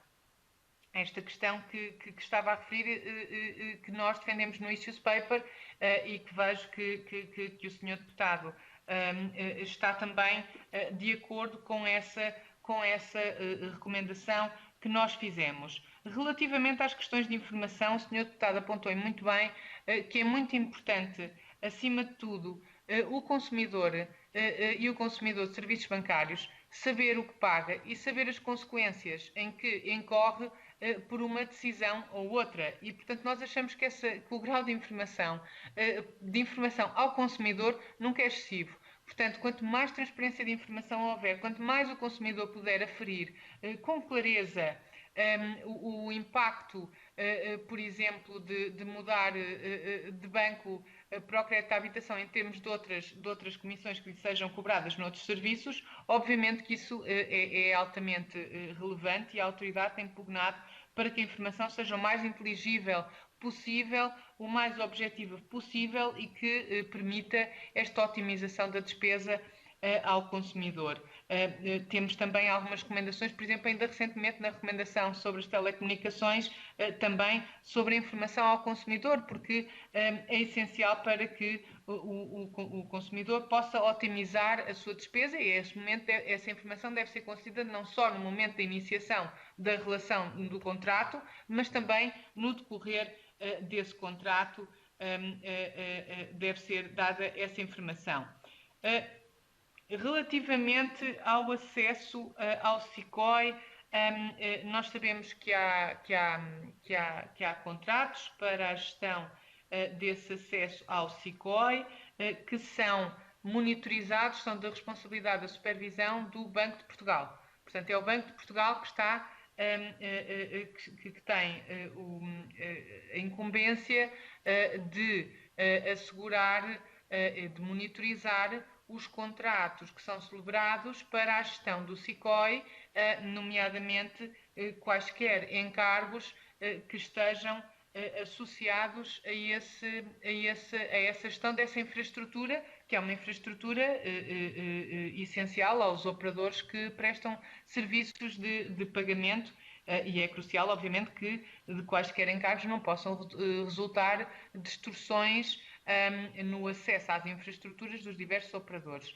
que estava a referir, que nós defendemos no Issues Paper e que vejo que o Sr. Deputado está também de acordo com essa recomendação que nós fizemos. Relativamente às questões de informação, o Sr. Deputado apontou muito bem que é muito importante, acima de tudo, o consumidor e o consumidor de serviços bancários saber o que paga e saber as consequências em que incorre por uma decisão ou outra. E, portanto, nós achamos que o grau de informação ao consumidor nunca é excessivo. Portanto, quanto mais transparência de informação houver, quanto mais o consumidor puder aferir com clareza o impacto, por exemplo, de mudar de banco para o crédito à habitação em termos de outras comissões que lhe sejam cobradas noutros serviços, obviamente que isso é altamente relevante e a autoridade tem pugnado para que a informação seja o mais inteligível possível, o mais objetiva possível e que permita esta otimização da despesa ao consumidor. Temos também algumas recomendações, por exemplo, ainda recentemente na recomendação sobre as telecomunicações, também sobre a informação ao consumidor, porque é essencial para que o consumidor possa otimizar a sua despesa e esse momento, essa informação deve ser concedida não só no momento da iniciação da relação do contrato, mas também no decorrer desse contrato deve ser dada essa informação. Relativamente ao acesso ao SICOI, nós sabemos que há contratos para a gestão desse acesso ao SICOI, que são monitorizados, são da responsabilidade da supervisão do Banco de Portugal. Portanto, é o Banco de Portugal que está que tem a incumbência de assegurar, de monitorizar os contratos que são celebrados para a gestão do SICOI, nomeadamente quaisquer encargos que estejam associados a essa gestão dessa infraestrutura, que é uma infraestrutura essencial aos operadores que prestam serviços de pagamento, e é crucial, obviamente, que de quaisquer encargos não possam resultar distorções no acesso às infraestruturas dos diversos operadores.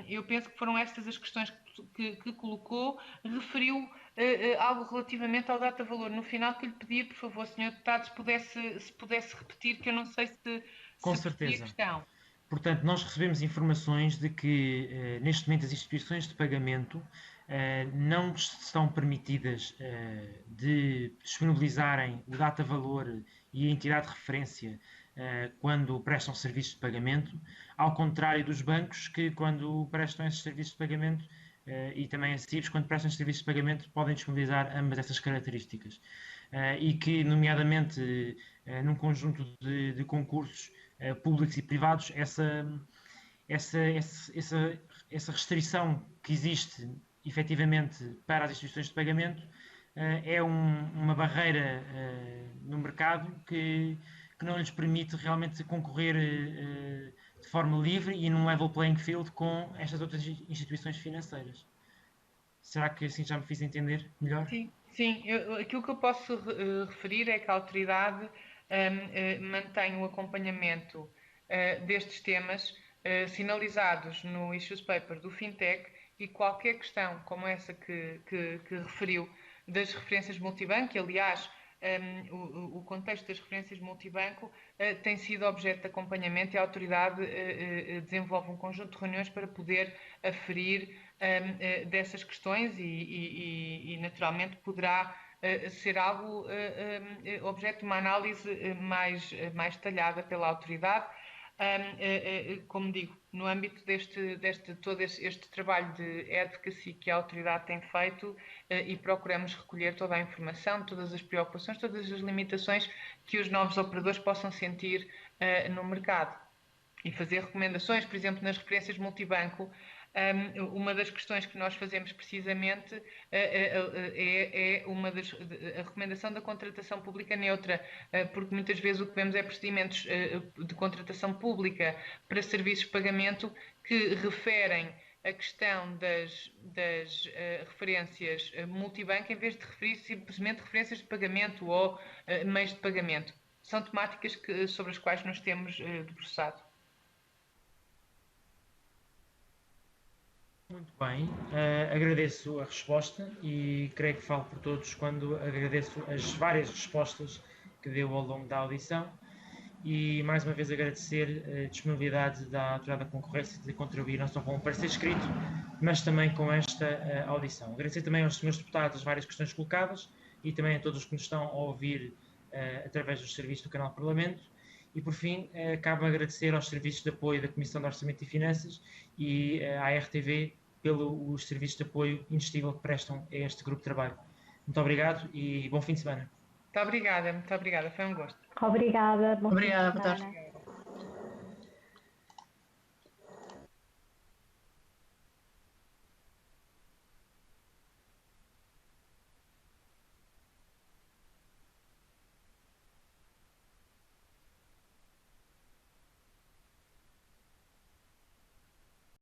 Eu penso que foram estas as questões que colocou. Referiu algo relativamente ao data-valor. No final, que lhe pedia, por favor, Sr. Deputado, se pudesse repetir, que eu não sei se Com certeza. A questão. Portanto, nós recebemos informações de que, neste momento, as instituições de pagamento não estão permitidas de disponibilizarem o data-valor e a entidade de referência quando prestam serviços de pagamento, ao contrário dos bancos que, quando prestam esses serviços de pagamento, e também a CIBs, quando prestam serviços de pagamento, podem disponibilizar ambas essas características. E que, nomeadamente, num conjunto de concursos públicos e privados, essa restrição que existe efetivamente para as instituições de pagamento é uma barreira no mercado que não lhes permite realmente concorrer de forma livre e num level playing field com estas outras instituições financeiras. Será que assim já me fiz entender melhor? Sim. Aquilo que eu posso referir é que a autoridade mantém o acompanhamento destes temas sinalizados no Issues Paper do Fintech, e qualquer questão como essa que referiu das referências multibanco, que aliás o contexto das referências multibanco tem sido objeto de acompanhamento, e a autoridade desenvolve um conjunto de reuniões para poder aferir dessas questões e naturalmente poderá ser algo objeto de uma análise mais detalhada pela autoridade. Como digo, no âmbito de todo este trabalho de advocacy que a autoridade tem feito, e procuramos recolher toda a informação, todas as preocupações, todas as limitações que os novos operadores possam sentir no mercado, e fazer recomendações. Por exemplo, nas referências multibanco, uma das questões que nós fazemos precisamente é a recomendação da contratação pública neutra, porque muitas vezes o que vemos é procedimentos de contratação pública para serviços de pagamento que referem a questão das referências multibanco, em vez de referir simplesmente referências de pagamento ou meios de pagamento. São temáticas sobre as quais nos temos debruçado. Muito bem, agradeço a resposta e creio que falo por todos quando agradeço as várias respostas que deu ao longo da audição, e mais uma vez agradecer a disponibilidade da Autoridade da Concorrência de contribuir não só com um parecer escrito, mas também com esta audição. Agradecer também aos senhores deputados as várias questões colocadas e também a todos os que nos estão a ouvir através dos serviços do canal Parlamento. E, por fim, cabe agradecer aos serviços de apoio da Comissão de Orçamento e Finanças e à RTV pelos serviços de apoio indistinguível que prestam a este grupo de trabalho. Muito obrigado e bom fim de semana. Muito obrigada. Foi um gosto. Obrigada. Obrigada, boa tarde.